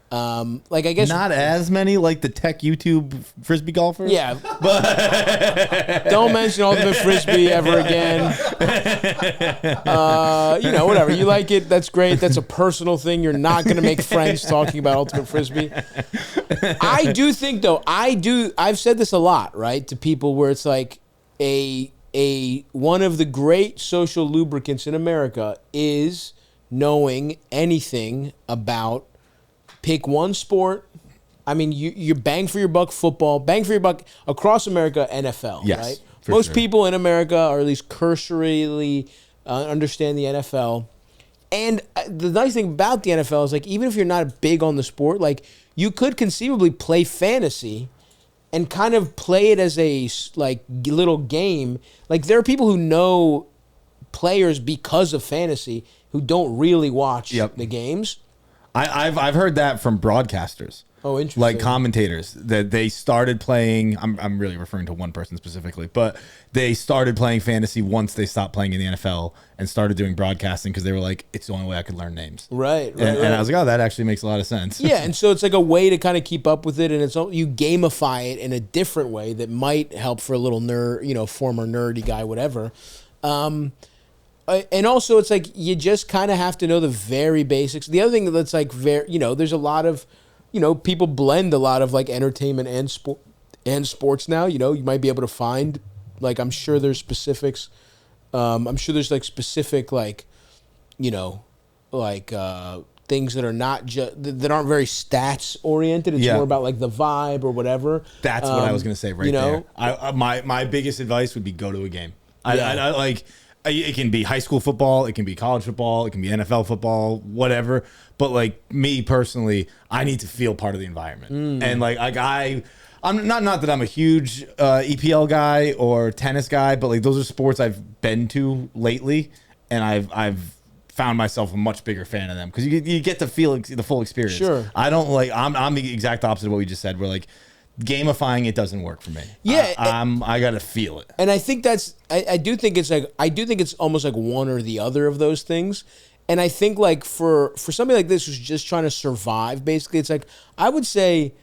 Like I guess not as many like the tech YouTube frisbee golfers. Yeah, but don't mention ultimate frisbee ever again. You know, whatever you like it, that's great. That's a personal thing. You're not going to make friends talking about ultimate frisbee. I do think though, I've said this a lot, right, to people where it's like one of the great social lubricants in America is knowing anything about. Pick one sport. I mean, you bang for your buck football, bang for your buck across America, NFL, yes, right? Most people in America, or at least cursorily, understand the NFL. And the nice thing about the NFL is, like, even if you're not big on the sport, like, you could conceivably play fantasy and kind of play it as a, like, little game. Like, there are people who know players because of fantasy who don't really watch the games. I've heard that from broadcasters. Oh, interesting. Like commentators that they started playing. I'm really referring to one person specifically, but they started playing fantasy once they stopped playing in the NFL and started doing broadcasting because they were like, it's the only way I could learn names. Right. And I was like, oh, that actually makes a lot of sense. Yeah, and so it's like a way to kind of keep up with it, and you gamify it in a different way that might help for a little nerd, former nerdy guy, whatever. And also, it's like you just kind of have to know the very basics. The other thing that's like there's a lot of, people blend a lot of like entertainment and sports now. You might be able to find, like, I'm sure there's specifics. I'm sure there's like specific like, things that are not just that aren't very stats oriented. It's more about like the vibe or whatever. That's what I was gonna say right there. My biggest advice would be go to a game. I like. It can be high school football, it can be college football, it can be NFL football, whatever. But like me personally, I need to feel part of the environment. And I'm not that I'm a huge EPL guy or tennis guy, but like those are sports I've been to lately, and I've found myself a much bigger fan of them because you get to feel the full experience. Sure. I don't like. I'm the exact opposite of what we just said. We're like. Gamifying it doesn't work for me. Yeah, I gotta feel it, and I think that's. I do think it's almost like one or the other of those things. And I think like for somebody like this who's just trying to survive, basically, it's like I would say,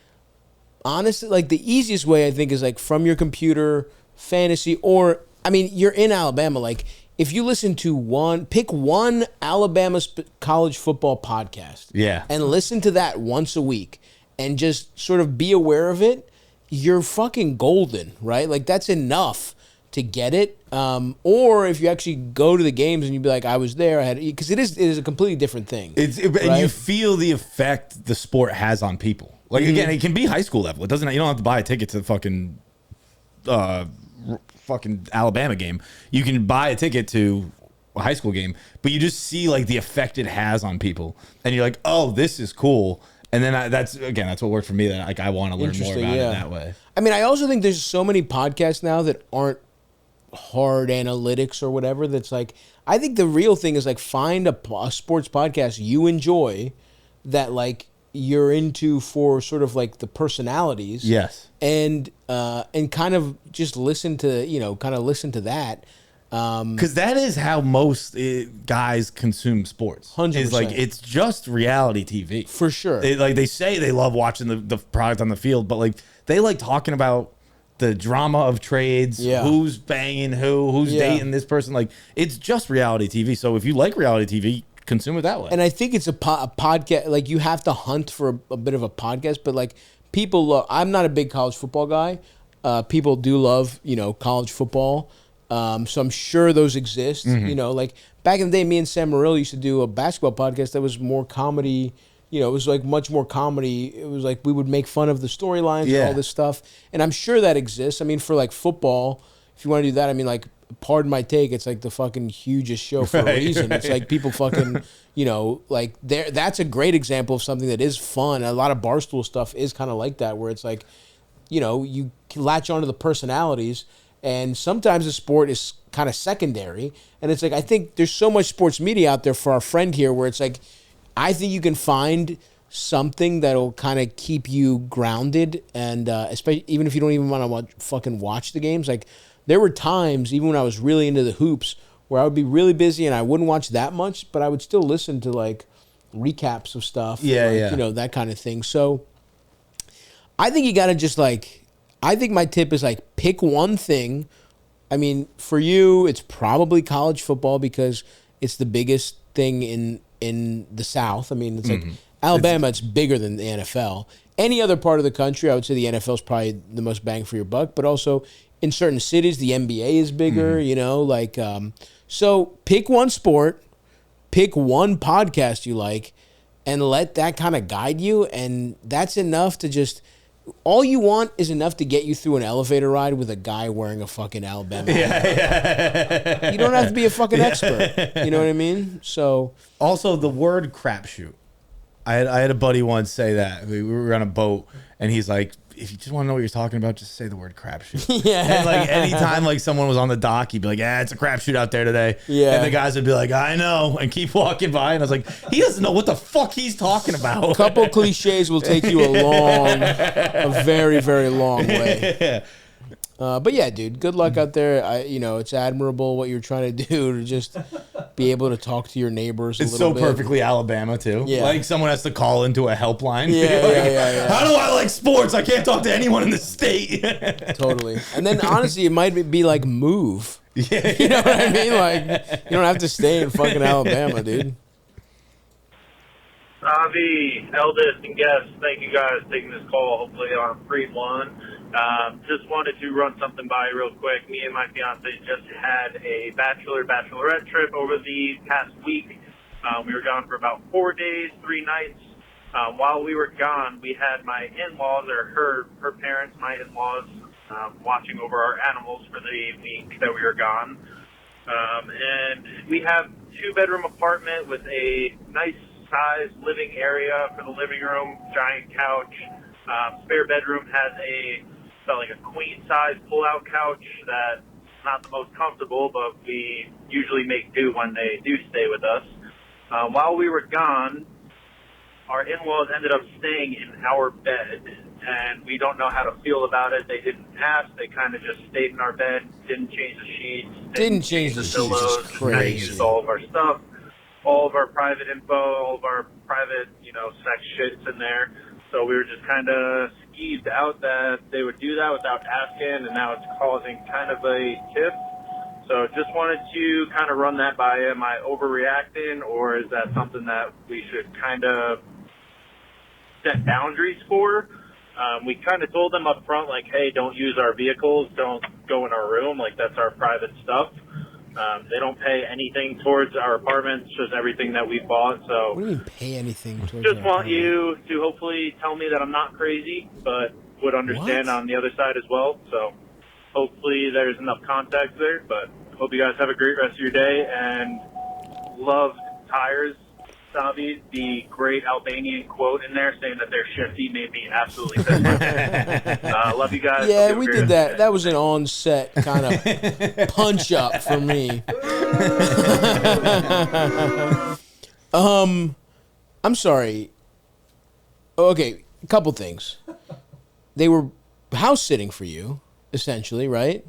honestly, like the easiest way I think is like from your computer, fantasy, or I mean, you're in Alabama. Like if you listen to pick one Alabama college football podcast, and listen to that once a week. And just sort of be aware of it, you're fucking golden, right? Like that's enough to get it. Or if you actually go to the games and you be like, I was there, because it is a completely different thing. And you feel the effect the sport has on people. Like again, it can be high school level. You don't have to buy a ticket to the fucking Alabama game. You can buy a ticket to a high school game, but you just see like the effect it has on people, and you're like, oh, this is cool. And then that's what worked for me. That like I want to learn more about it that way. I mean, I also think there's so many podcasts now that aren't hard analytics or whatever. That's like I think the real thing is like find a sports podcast you enjoy that like you're into for sort of like the personalities. Yes. And kind of just listen to that. Because that is how most guys consume sports. 100%. Is like it's just reality TV for sure. They say they love watching the product on the field, but like they like talking about the drama of trades, who's banging who's dating this person. Like it's just reality TV. So if you like reality TV, consume it that way. And I think it's a podcast. Like you have to hunt for a bit of a podcast, but like people love. I'm not a big college football guy. People do love college football. So I'm sure those exist. Like back in the day, me and Sam Morril used to do a basketball podcast that was more comedy. It was like much more comedy. It was like we would make fun of the storylines and all this stuff. And I'm sure that exists. I mean, for like football, if you want to do that, I mean, like, pardon my take, it's like the fucking hugest show for a reason. It's like people fucking, like that's a great example of something that is fun. A lot of Barstool stuff is kind of like that, where it's like, you latch onto the personalities. And sometimes the sport is kind of secondary. And it's like, I think there's so much sports media out there for our friend here where it's like, I think you can find something that'll kind of keep you grounded. And especially even if you don't even want to watch the games. Like there were times, even when I was really into the hoops, where I would be really busy and I wouldn't watch that much, but I would still listen to like recaps of stuff. That kind of thing. So I think you got to just like, I think my tip is like pick one thing. I mean, for you, it's probably college football because it's the biggest thing in the South. I mean, it's like Alabama, it's bigger than the NFL. Any other part of the country, I would say the NFL is probably the most bang for your buck. But also in certain cities, the NBA is bigger, so pick one sport, pick one podcast you like, and let that kind of guide you. And that's enough to just... All you want is enough to get you through an elevator ride with a guy wearing a fucking Alabama hat. You don't have to be a fucking expert. You know what I mean? So also the word crapshoot. I had a buddy once say that. We were on a boat and he's like, if you just want to know what you're talking about, just say the word crapshoot. And like anytime like someone was on the dock, he'd be like, it's a crapshoot out there today. And the guys would be like, I know, and keep walking by. And I was like, he doesn't know what the fuck he's talking about. A couple cliches will take you a very, very long way. But yeah, dude, good luck out there. It's admirable what you're trying to do to just be able to talk to your neighbors a little bit. It's so perfectly Alabama, too. Yeah. Like someone has to call into a helpline. Yeah. How do I like sports? I can't talk to anyone in the state. Totally. And then honestly, it might be like move. Yeah. You know what I mean? Like, you don't have to stay in fucking Alabama, dude. Stavvy, eldest, and guests, thank you guys for taking this call. Hopefully on a free one. Just wanted to run something by real quick. Me and my fiance just had a bachelorette trip over the past week. We were gone for about 4 days, 3 nights. While we were gone, we had my in-laws, or her parents, my in-laws, watching over our animals for the week that we were gone. And we have 2-bedroom apartment with a nice size living area for the living room, giant couch. Spare bedroom has like a queen size pull-out couch that's not the most comfortable, but we usually make do when they do stay with us. While we were gone, our in-laws ended up staying in our bed, and we don't know how to feel about it. They didn't ask. They kind of just stayed in our bed, didn't change the sheets, Didn't change the pillows, sheets. Crazy. used all of our stuff, all of our private info, all of our private, sex shit's in there. So we were just kind of skeeved out that they would do that without asking, and now it's causing kind of a tiff. So just wanted to kind of run that by you. Am I overreacting, or is that something that we should kind of set boundaries for? We kind of told them up front, like, hey, don't use our vehicles, don't go in our room, like that's our private stuff. They don't pay anything towards our apartment, it's just everything that we bought. So What do you mean pay anything towards just our want apartment? you to hopefully tell me that I'm not crazy, but would understand What? on the other side as well. So hopefully there's enough context there, but hope you guys have a great rest of your day, and love tires. Stavvy, the great Albanian quote in there saying that they're shifty made me absolutely pissed. Love you guys. Yeah, Hope you we have a did great that. That was an on-set kind of punch up for me. I'm sorry. Okay, a couple things. They were house sitting for you, essentially, right?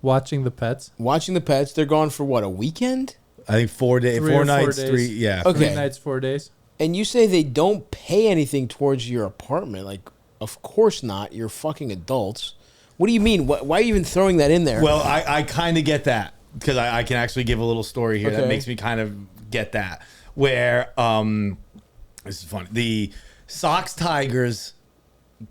Watching the pets. Watching the pets. They're gone for what, a weekend? I think 4 days, 3 or 4 4 nights, days. 3. Yeah. Okay. 3 nights, 4 days. And you say they don't pay anything towards your apartment. Like, of course not. You're fucking adults. What do you mean? Why are you even throwing that in there? Well, I kind of get that because I can actually give a little story here that Okay. makes me kind of get that. Where this is funny. The Sox Tigers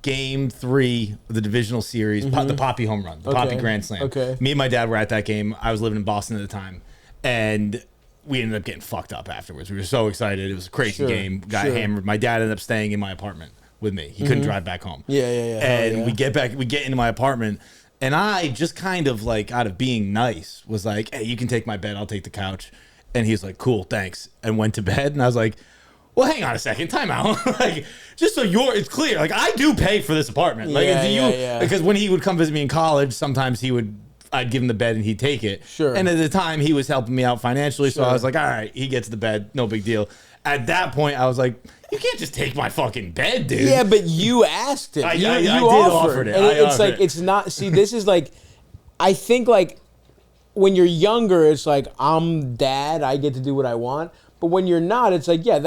game 3 of the divisional series, the Poppy home run, the Poppy grand slam. Okay. Me and my dad were at that game. I was living in Boston at the time, and we ended up getting fucked up afterwards. We were so excited. It was a crazy Sure, game. Got sure. hammered. My dad ended up staying in my apartment with me. He couldn't drive back home. Yeah. And Hell yeah. we get into my apartment, and I just kind of like out of being nice was like, hey, you can take my bed, I'll take the couch. And he's like, cool, thanks, and went to bed. And I was like, well, hang on a second, time out. Like, just so it's clear, like I do pay for this apartment. Like, Yeah. because when he would come visit me in college, sometimes I'd give him the bed and he'd take it. Sure. And at the time, he was helping me out financially, so I Sure. was like, all right, he gets the bed, no big deal. At that point, I was like, you can't just take my fucking bed, dude. Yeah, but you asked him. I You did offered. offer it. And I it's offered like, it. it's not, see, this is like, I think like when you're younger, it's like, I'm dad, I get to do what I want. But when you're not, it's like, yeah,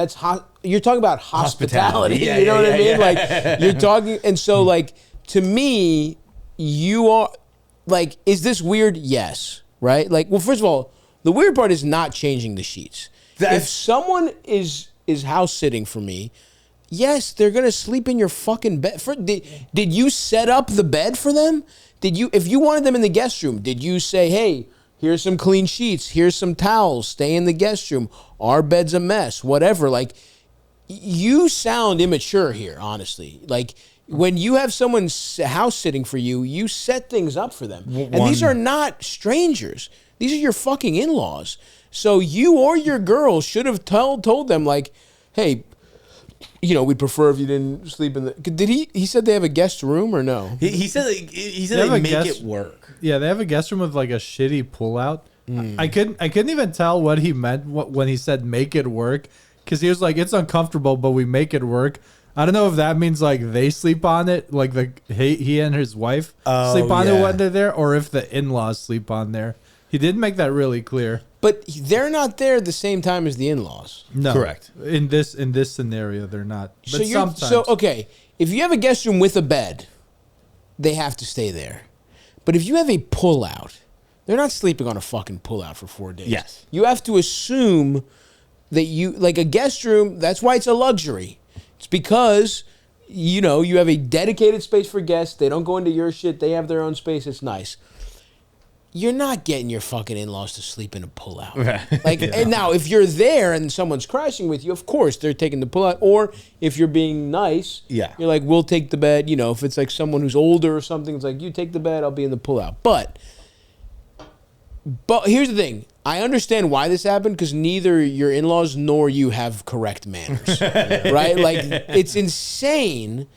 you're talking about hospitality. Yeah, you know what I mean? yeah. Like, you're talking, and so like, to me, you are, like, is this weird? Yes. Right? Like, well, first of all, the weird part is not changing the sheets. If someone is house sitting for me, yes, they're gonna sleep in your fucking bed. Did you set up the bed for them? If you wanted them in the guest room, did you say, hey, here's some clean sheets, here's some towels, stay in the guest room, our bed's a mess, whatever. Like, you sound immature here, honestly. Like, when you have someone house sitting for you, you set things up for them. And these are not strangers. These are your fucking in-laws. So you or your girl should have told them, like, hey, we'd prefer if you didn't sleep in the... Did he said they have a guest room or no? He said have they a make guest- it work. Yeah, they have a guest room with like a shitty pullout. I couldn't even tell what he meant when he said make it work, because he was like, it's uncomfortable, but we make it work. I don't know if that means like they sleep on it, like he and his wife sleep on it when they're there, or if the in-laws sleep on there. He did make that really clear. But they're not there at the same time as the in-laws. No, Correct. In this scenario, they're not. But sometimes. So okay, if you have a guest room with a bed, they have to stay there. But if you have a pull-out, they're not sleeping on a fucking pull-out for 4 days. Yes. You have to assume that like a guest room, that's why it's a luxury. It's because, you have a dedicated space for guests. They don't go into your shit. They have their own space. It's nice. you're not getting your fucking in-laws to sleep in a pullout. Right. Like, and now if you're there and someone's crashing with you, of course they're taking the pullout. Or if you're being nice, Yeah. you're like, we'll take the bed. You know, if it's like someone who's older or something, it's like, you take the bed, I'll be in the pullout. But here's the thing. I understand why this happened because neither your in-laws nor you have correct manners, right? Like, it's insane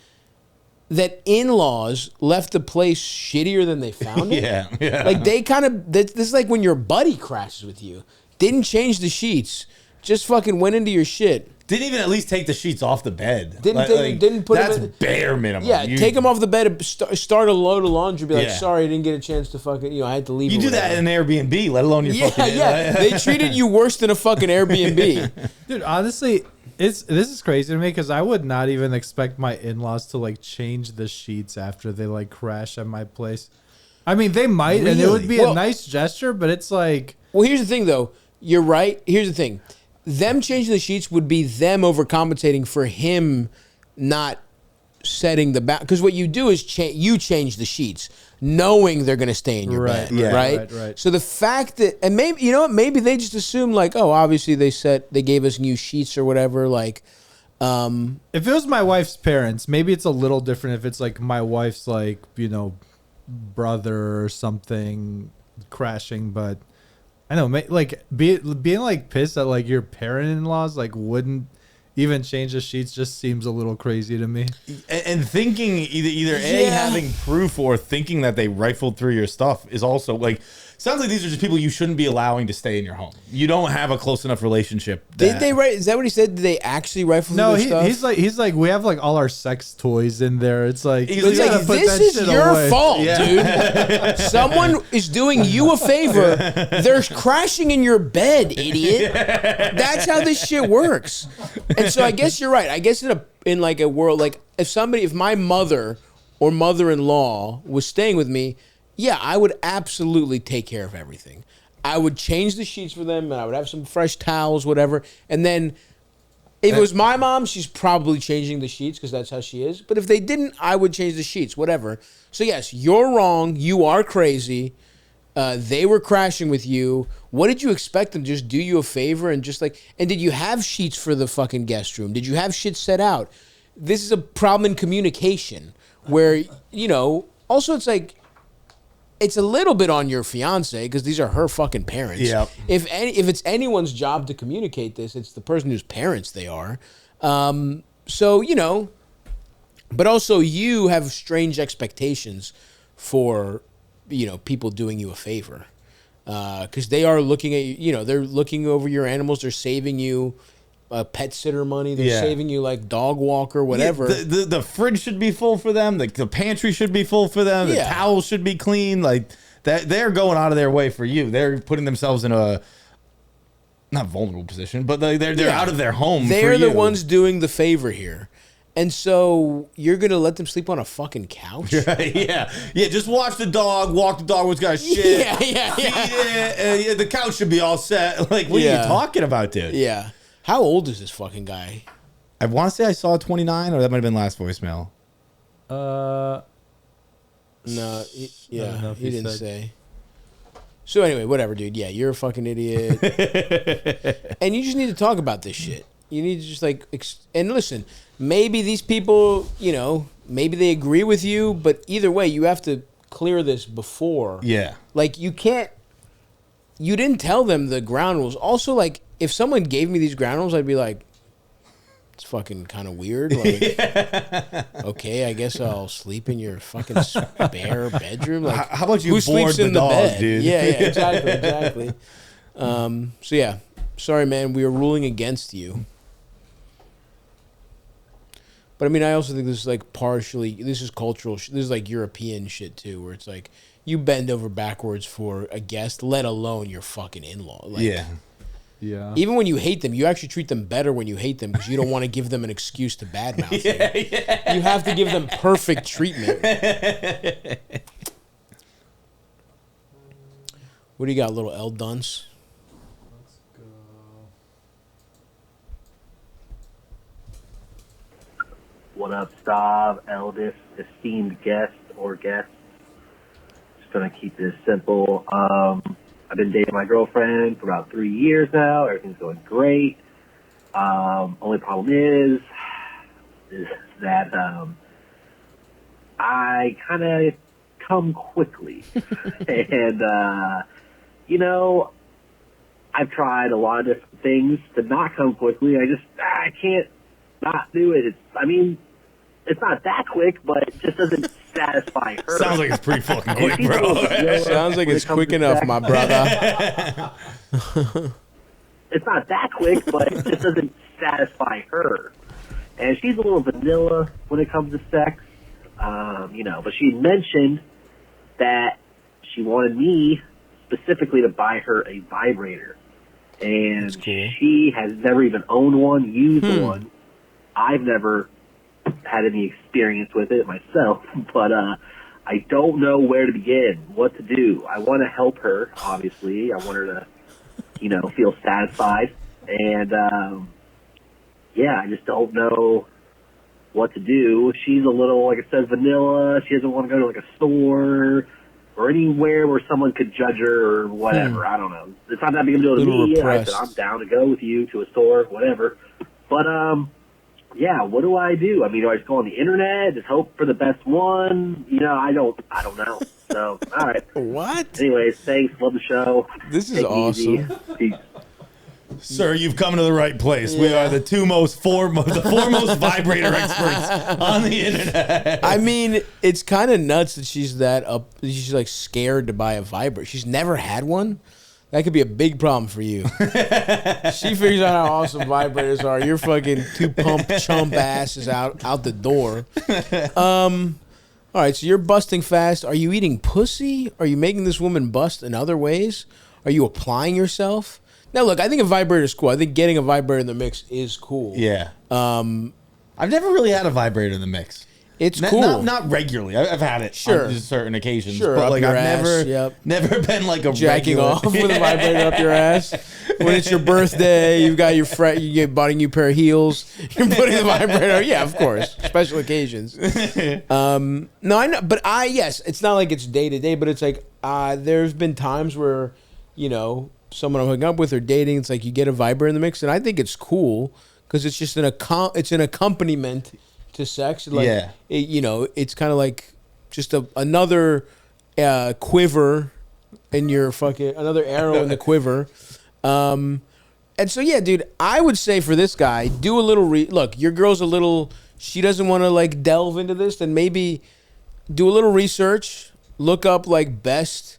that in-laws left the place shittier than they found it. Yeah. Like, they kind of, this is like when your buddy crashes with you. Didn't change the sheets. Just fucking went into your shit. Didn't even at least take the sheets off the bed. Didn't put that's them in. bare minimum. Yeah, take them off the bed, start a load of laundry, be like, Yeah. sorry, I didn't get a chance to fucking, I had to leave. You or do that whatever. in an Airbnb, let alone your fucking... Yeah. They treated you worse than a fucking Airbnb. Dude, honestly, this is crazy to me because I would not even expect my in-laws to like change the sheets after they like crash at my place. I mean, they might, and it would be a nice gesture, but it's like... Well, here's the thing, though. You're right. Here's the thing. Them changing the sheets would be them overcompensating for him not setting the back. Because what you do is you change the sheets, knowing they're going to stay in your bed, right? So the fact that, and maybe, you know what, maybe they just assume like, oh, obviously they gave us new sheets or whatever, like... if it was my wife's parents, maybe it's a little different if it's like my wife's like, brother or something crashing, but I know, like being like pissed at like your parent-in-laws like wouldn't even change the sheets just seems a little crazy to me. And thinking either A, having proof or thinking that they rifled through your stuff is also like, sounds like these are just people you shouldn't be allowing to stay in your home. You don't have a close enough relationship. Did they write? Is that what he said? Did they actually rifle through their stuff? he's like we have like all our sex toys in there. It's like, it's like this is your fault, dude. Someone is doing you a favor. They're crashing in your bed, idiot. That's how this shit works. And so I guess you're right. I guess in like a world like if my mother or mother-in-law was staying with me, yeah, I would absolutely take care of everything. I would change the sheets for them, and I would have some fresh towels, whatever. And then if it was my mom, she's probably changing the sheets because that's how she is. But if they didn't, I would change the sheets, whatever. So yes, you're wrong. You are crazy. They were crashing with you. What did you expect them to just do you a favor and just like... And did you have sheets for the fucking guest room? Did you have shit set out? This is a problem in communication where, also it's like... It's a little bit on your fiance because these are her fucking parents. Yep. If it's anyone's job to communicate this, it's the person whose parents they are. So, but also you have strange expectations for, people doing you a favor. Because they are looking at you, they're looking over your animals. They're saving you pet sitter money. They're saving you like dog walker, whatever. Yeah, the fridge should be full for them. The pantry should be full for them. The towels should be clean. Like that, they're going out of their way for you. They're putting themselves in a not vulnerable position, but they're out of their home. They're the ones doing the favor here. And so you're gonna let them sleep on a fucking couch? Yeah. Just watch the dog. Walk the dog. What's got shit? Yeah. The couch should be all set. Like, what are you talking about, dude? Yeah. How old is this fucking guy? I want to say I saw 29, or that might have been last voicemail. No. He didn't say. So anyway, whatever, dude. Yeah, you're a fucking idiot. And you just need to talk about this shit. You need to just like, and listen, maybe these people, maybe they agree with you, but either way, you have to clear this before. Yeah. Like you didn't tell them the ground rules. Also, like, if someone gave me these ground rules, I'd be like, it's fucking kind of weird. Like, okay, I guess I'll sleep in your fucking spare bedroom. Like, how about you who sleeps in the dog, bed? dude? Yeah, exactly. So yeah, sorry, man. We are ruling against you. But I mean, I also think this is like this is cultural. This is like European shit too, where it's like you bend over backwards for a guest, let alone your fucking in-law. Like, yeah. Even when you hate them, you actually treat them better when you hate them because you don't want to give them an excuse to badmouth them. You have to give them perfect treatment. What do you got, little L dunce? Let's go. What up, Stav, eldest, esteemed guest or guest? gonna keep this simple. I've been dating my girlfriend for about 3 years now. Everything's going great. Only problem is that I kind of come quickly. And, I've tried a lot of different things to not come quickly. I can't not do it. It's not that quick, but it just doesn't satisfy her. Sounds like it's pretty fucking quick, bro. Sounds like it's quick enough, my brother. It's not that quick, but it just doesn't satisfy her. And she's a little vanilla when it comes to sex, but she mentioned that she wanted me specifically to buy her a vibrator. And cool. She has never even owned one, used one. I've never had any experience with it myself, but I don't know where to begin, what to do. I want to help her, obviously. I want her to, feel satisfied. And, I just don't know what to do. She's a little, like I said, vanilla. She doesn't want to go to, like, a store or anywhere where someone could judge her or whatever. I don't know. It's not that big of a deal to me. I said, I'm down to go with you to a store, whatever. But, what do I do? Do I just go on the internet, just hope for the best one? I don't know. So, all right. What? Anyways, thanks. Love the show. This is awesome. Peace. Sir, you've come to the right place. We are the foremost vibrator experts on the internet. It's kind of nuts that she's she's like scared to buy a vibrator. She's never had one. That could be a big problem for you. She figures out how awesome vibrators are. Your fucking two pump chump ass is out the door. All right, so you're busting fast. Are you eating pussy? Are you making this woman bust in other ways? Are you applying yourself? Now, look, I think a vibrator is cool. I think getting a vibrator in the mix is cool. Yeah. I've never really had a vibrator in the mix. It's cool. Not regularly. I've had it on certain occasions. Sure, but up like your I've ass, never been like a jacking regular. off with a vibrator up your ass. When it's your birthday, you've got you get bought a new pair of heels. You're putting the vibrator. Yeah, of course. Special occasions. No, I know, but yes, it's not like it's day to day, but it's like there's been times where someone I'm hooking up with or dating, it's like you get a vibrator in the mix, and I think it's cool because it's just it's an accompaniment to sex. Like, it's kind of like just another quiver in your another arrow in the quiver. And so, yeah, dude, I would say for this guy, do a little look, your girl's a little, she doesn't want to like delve into this, then maybe do a little research, look up like best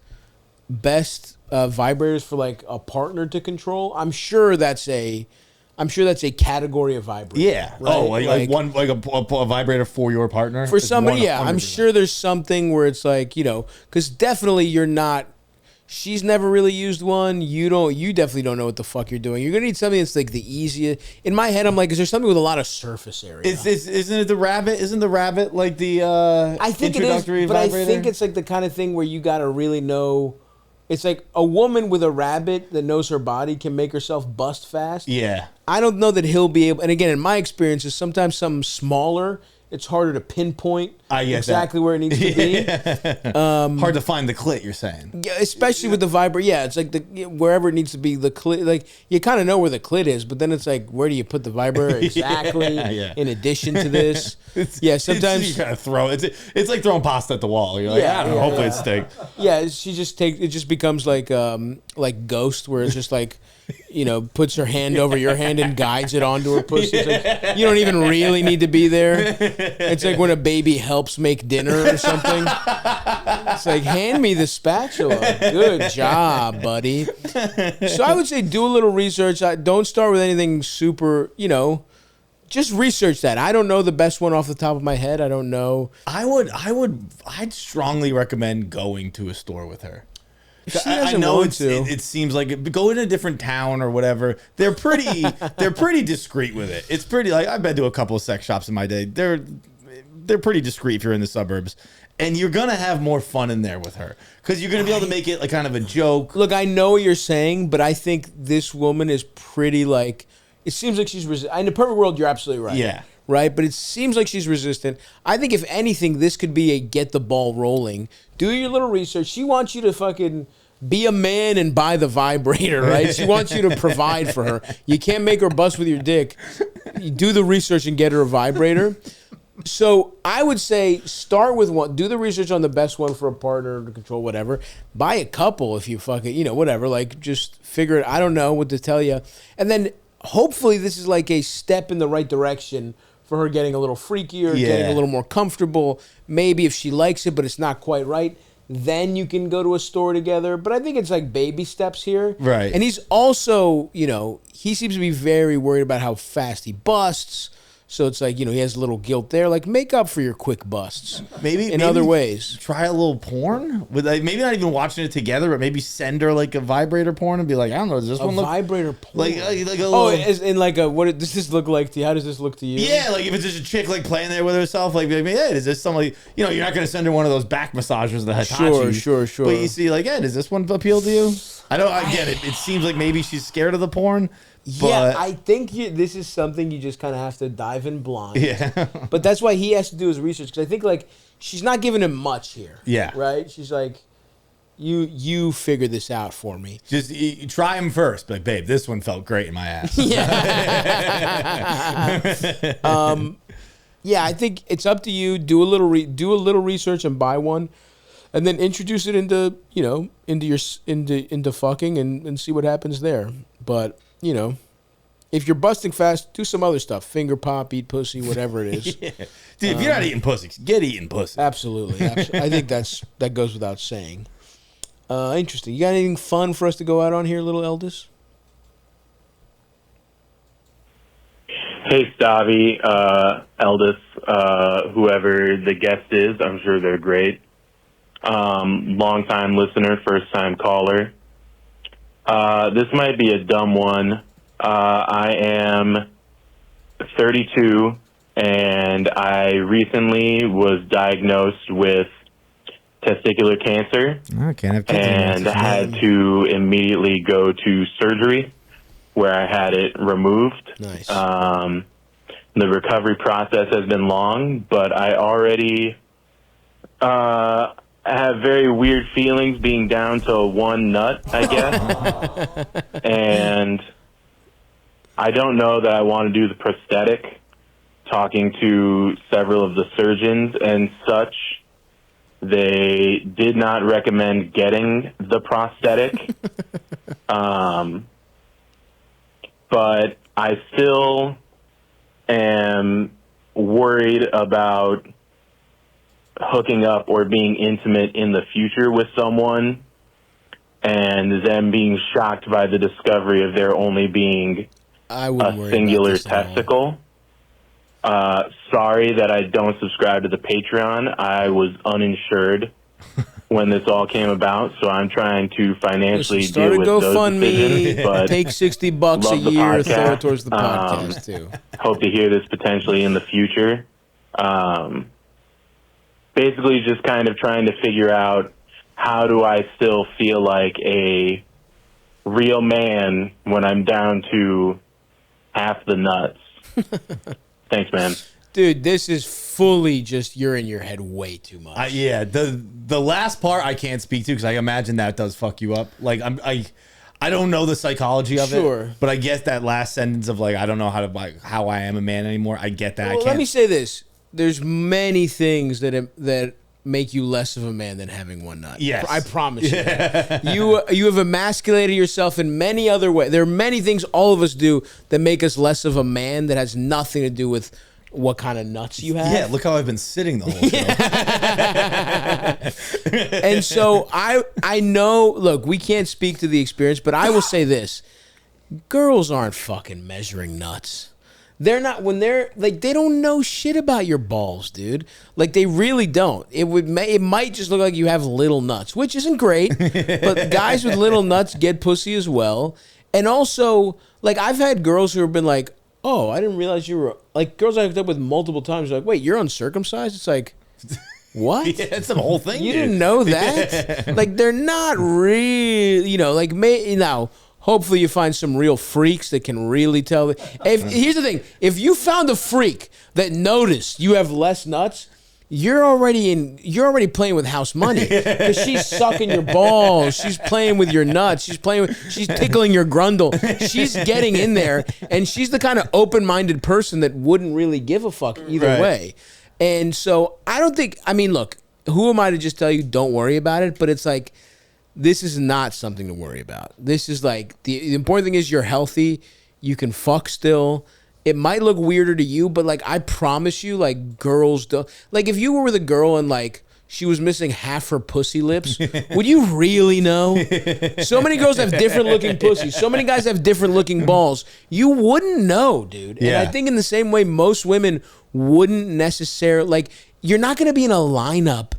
vibrators for like a partner to control. I'm sure that's a category of vibrator. Yeah. Right? Oh, like a vibrator for your partner? For somebody, yeah. I'm sure there's something where it's like, because definitely she's never really used one. You definitely don't know what the fuck you're doing. You're going to need something that's like the easiest. In my head, I'm like, is there something with a lot of surface area? Isn't it the rabbit? Isn't the rabbit like the I think introductory it is, but vibrator? I think it's like the kind of thing where you got to really know. It's like a woman with a rabbit that knows her body can make herself bust fast. Yeah. I don't know that he'll be able. And again, in my experiences, sometimes something smaller, it's harder to pinpoint exactly where it needs to be. Hard to find the clit, you're saying. Yeah, especially with the vibrator. Yeah, it's like wherever it needs to be, the clit. Like you kind of know where the clit is, but then it's like, where do you put the vibrator exactly? In addition to this, sometimes you gotta throw it. It's like throwing pasta at the wall. You're like, I don't know. Hopefully it sticks. Yeah, it just becomes like Ghost, where it's just like. Puts her hand over your hand and guides it onto her pussy. It's like, you don't even really need to be there. It's like when a baby helps make dinner or something. It's like, hand me the spatula. Good job, buddy. So I would say do a little research. Don't start with anything super, just research that. I don't know the best one off the top of my head. I don't know. I'd strongly recommend going to a store with her. I know it seems like go in a different town or whatever. They're pretty discreet with it. It's pretty like I've been to a couple of sex shops in my day. They're pretty discreet if you're in the suburbs. And you're going to have more fun in there with her because you're going to be able to make it like kind of a joke. Look, I know what you're saying, but I think this woman is pretty like, it seems like she's, in the perfect world, you're absolutely right. Yeah. right? But it seems like she's resistant. I think if anything, this could be a get the ball rolling. Do your little research. She wants you to fucking be a man and buy the vibrator, right? She wants you to provide for her. You can't make her bust with your dick. You do the research and get her a vibrator. So I would say start with one. Do the research on the best one for a partner to control whatever. Buy a couple if you fucking, whatever. Like, just figure it. I don't know what to tell you. And then hopefully this is like a step in the right direction for her getting a little freakier, getting a little more comfortable. Maybe if she likes it, but it's not quite right, then you can go to a store together. But I think it's like baby steps here. Right. And he's also, he seems to be very worried about how fast he busts. So it's like, he has a little guilt there. Like, make up for your quick busts. Maybe other ways. Try a little porn with maybe not even watching it together, but maybe send her like a vibrator porn and be like, I don't know, does this one look vibrator porn? Like a little, what does this look like to you? How does this look to you? Yeah, like if it's just a chick like playing there with herself, like, hey, is this something? You're not gonna send her one of those back massagers, the Hitachi. Sure. But you see, like, does this one appeal to you? I get it. It seems like maybe she's scared of the porn. Yeah, I think this is something you just kind of have to dive in blind. Yeah. But that's why he has to do his research, because I think, like, she's not giving him much here. Yeah. Right? She's like, you figure this out for me. Just you try him first. Like, babe, this one felt great in my ass. Yeah. Yeah, I think it's up to you. Do a little research and buy one. And then introduce it into fucking and see what happens there. But, if you're busting fast, do some other stuff. Finger pop, eat pussy, whatever it is. Yeah. Dude, if you're not eating pussy, get eating pussy. Absolutely. I think that goes without saying. Interesting. You got anything fun for us to go out on here, little Eldest? Hey, Stavvy, Eldest, whoever the guest is, I'm sure they're great. Long-time listener, first-time caller. This might be a dumb one. I am 32, and I recently was diagnosed with testicular cancer and had to immediately go to surgery where I had it removed. Nice. The recovery process has been long, but I already I have very weird feelings being down to one nut, I guess. And I don't know that I want to do the prosthetic. Talking to several of the surgeons and such, they did not recommend getting the prosthetic. But I still am worried about hooking up or being intimate in the future with someone and them being shocked by the discovery of there only being a singular testicle. Sorry that I don't subscribe to the Patreon. I was uninsured when this all came about, so I'm trying to financially deal with those decisions. But take $60 a year, throw it towards the podcast too. Hope to hear this potentially in the future. Basically, just kind of trying to figure out how do I still feel like a real man when I'm down to half the nuts. Thanks, man. Dude, this is fully just you're in your head way too much. Yeah, the last part I can't speak to because I imagine that does fuck you up. Like I don't know the psychology of it, but I guess that last sentence of like I don't know how I am a man anymore. I get that. Well, let me say this: there's many things that make you less of a man than having one nut. Yes, I promise you. That. You have emasculated yourself in many other ways. There are many things all of us do that make us less of a man that has nothing to do with what kind of nuts you have. Yeah, look how I've been sitting the whole show. And so I know, look, we can't speak to the experience, but I will say this. Girls aren't fucking measuring nuts. They're not, when they're, like, they don't know shit about your balls, dude. Like, they really don't. It might just look like you have little nuts, which isn't great, but guys with little nuts get pussy as well. And also, like, I've had girls who have been like, oh, I didn't realize you were, like, girls I hooked up with multiple times are like, wait, you're uncircumcised? It's like, what? Yeah, it's the whole thing. You didn't know that? Like, they're not really, like, now, Hopefully you find some real freaks that can really tell. Here's the thing. If you found a freak that noticed you have less nuts, you're already playing with house money because she's sucking your balls. She's playing with your nuts. She's tickling your grundle. She's getting in there, and she's the kind of open-minded person that wouldn't really give a fuck either way. And so look, who am I to just tell you don't worry about it? But it's like, this is not something to worry about. This is like, the important thing is you're healthy. You can fuck still. It might look weirder to you, but like, I promise you, like, girls don't. Like, if you were with a girl and like she was missing half her pussy lips, would you really know? So many girls have different looking pussies. So many guys have different looking balls. You wouldn't know, dude. And I think in the same way, most women wouldn't necessarily, like, you're not going to be in a lineup.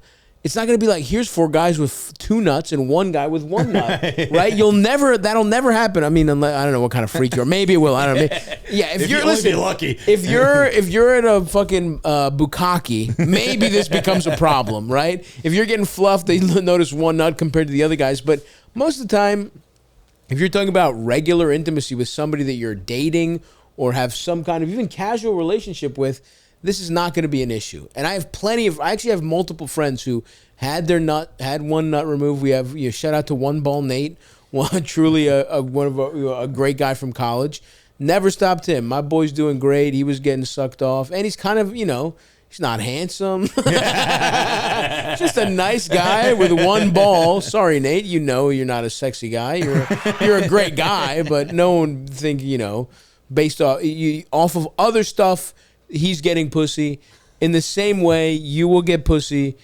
It's not going to be like, here's 4 guys with 2 nuts and 1 guy with 1 nut, right? That'll never happen. I mean, I don't know what kind of freak you are. Maybe it will. I don't know. Yeah, if you're lucky. If you're at a fucking bukkake, maybe this becomes a problem, right? If you're getting fluffed, they notice 1 nut compared to the other guys. But most of the time, if you're talking about regular intimacy with somebody that you're dating or have some kind of even casual relationship with, this is not going to be an issue. And I actually have multiple friends who had 1 nut removed. We have, shout out to One Ball Nate, truly a great guy from college. Never stopped him. My boy's doing great. He was getting sucked off. And he's kind of, he's not handsome. Just a nice guy with 1 ball. Sorry, Nate, you're not a sexy guy. You're a great guy, but no one think, based off of other stuff, he's getting pussy. In the same way, you will get pussy.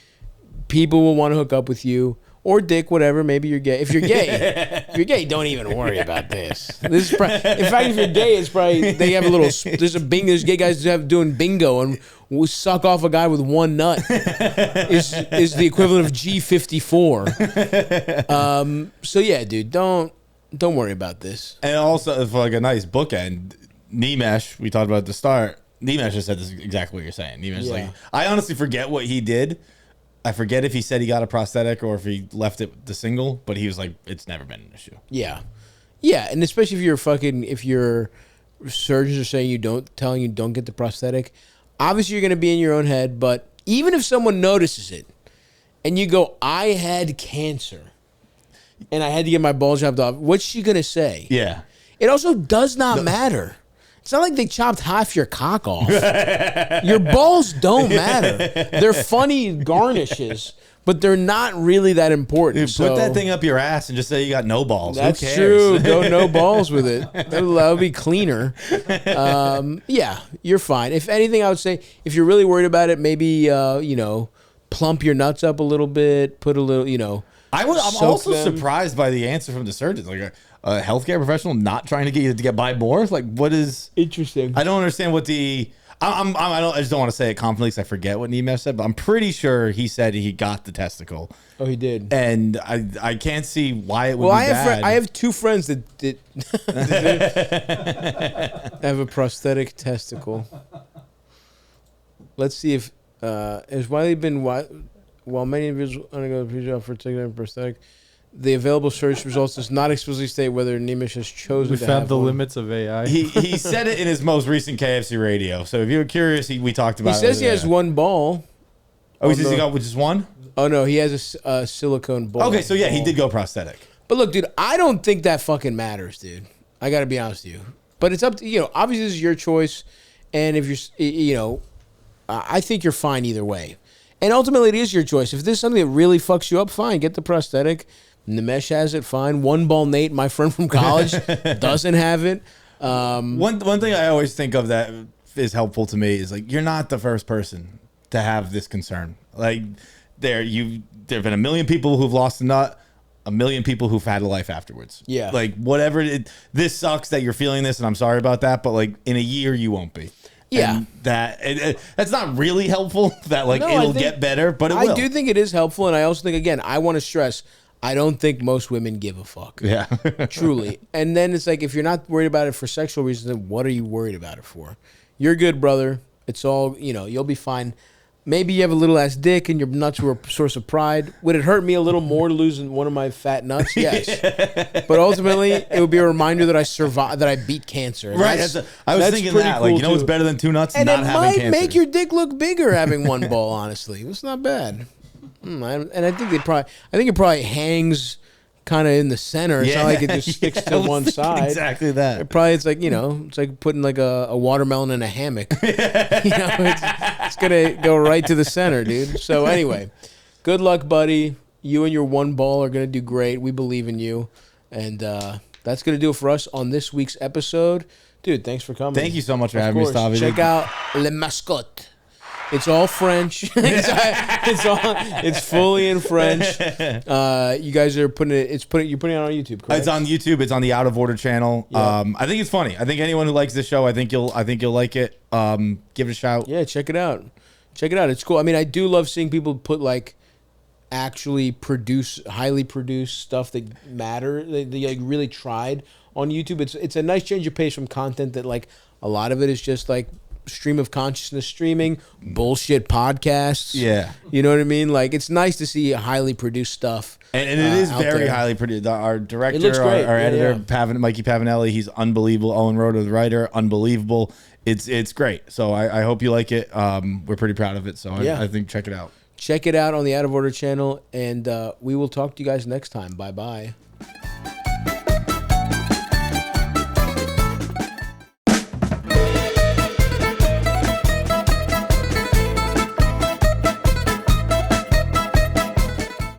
People will want to hook up with you. Or dick, whatever. Maybe you're gay. If you're gay, don't even worry about this. In fact, if you're gay, it's probably, they have a little, there's gay guys doing bingo and will suck off a guy with 1 nut. is the equivalent of G54. So yeah, dude, don't worry about this. And also, for like a nice bookend, Nimesh, we talked about at the start, Nimesh just said this exactly what you're saying. Nimesh like, I honestly forget what he did. I forget if he said he got a prosthetic or if he left it the single, but he was like, it's never been an issue. Yeah. Yeah, and especially if your surgeons are saying telling you don't get the prosthetic, obviously you're going to be in your own head, but even if someone notices it and you go, I had cancer and I had to get my balls chopped off, what's she going to say? Yeah. It also does not matter. It's not like they chopped half your cock off. Your balls don't matter. They're funny garnishes, but they're not really that important. Dude, put that thing up your ass and just say you got no balls. That's Who cares? true. Go no balls with it. That'll be cleaner. Yeah, you're fine. If anything, I would say if you're really worried about it, maybe plump your nuts up a little bit. Put a little, I'm also surprised by the answer from the surgeons. Like a healthcare professional not trying to get you to get by more. Like, what is interesting? I don't understand what the. I just don't want to say it confidently because I forget what Nimesh said, but I'm pretty sure he said he got the testicle. Oh, he did. And I can't see why it would be bad. I have 2 friends that have a prosthetic testicle. Let's see if has widely been while many individuals undergo the procedure for taking a prosthetic. The available search results does not explicitly state whether Nimesh has chosen We to found have the one. limits of AI. He said it in his most recent KFC radio. So if you're curious, we talked about it. He says he has 1 ball. Oh, he says he got just 1? Oh, no, he has a silicone ball. Okay, so yeah, he did go prosthetic. But look, dude, I don't think that fucking matters, dude. I got to be honest with you. But it's up to, obviously this is your choice. And if you're, I think you're fine either way. And ultimately it is your choice. If this is something that really fucks you up, fine, get the prosthetic. Nimesh has it, fine. One Ball Nate, my friend from college, doesn't have it. One thing I always think of that is helpful to me is like, you're not the first person to have this concern. Like there have been a million people who've lost a nut, a million people who've had a life afterwards. Yeah. Like whatever this sucks that you're feeling this and I'm sorry about that, but like in a year you won't be. Yeah. And that's not really helpful that like it'll get better, but it will. I do think it is helpful. And I also think, again, I want to stress, I don't think most women give a fuck. Yeah. Truly. And then it's like, if you're not worried about it for sexual reasons, then what are you worried about it for? You're good, brother. It's all, you'll be fine. maybe you have a little ass dick and your nuts were a source of pride. Would it hurt me a little more to lose one of my fat nuts? Yes. But ultimately, it would be a reminder that I survived, that I beat cancer. And Right. I was thinking that. Cool, like, you know what's better than 2 nuts? And not it having might cancer. make your dick look bigger having one ball, honestly. It's not bad. And I think it probably hangs kind of in the center. It's not like it just sticks to one side. Exactly that. It's like, it's like putting like a watermelon in a hammock. It's gonna go right to the center, dude. So anyway, good luck, buddy. You and your one ball are gonna do great. We believe in you. And that's gonna do it for us on this week's episode. Dude, thanks for coming. Thank you so much for having me, Stavvy. Check out Les Mascottes. It's all French. It's fully in French. You guys are you're putting it on YouTube, correct? It's on YouTube. It's on the Out of Order channel. Yeah. I think it's funny. I think anyone who likes this show, I think you'll like it. Give it a shout. Yeah, check it out. It's cool. I mean, I do love seeing people put like actually highly produced stuff that matter. They like really tried on YouTube. It's a nice change of pace from content that like a lot of it is just like stream of consciousness streaming, bullshit podcasts. Yeah. You know what I mean? Like, it's nice to see highly produced stuff. And it is very there. highly produced. Our director, It looks great. our editor, Yeah. Mikey Pavanelli, he's unbelievable. Owen Roeder, the writer, unbelievable. It's great. So I hope you like it. We're pretty proud of it. So I think check it out. Check it out on the Out of Order channel, and we will talk to you guys next time. Bye-bye.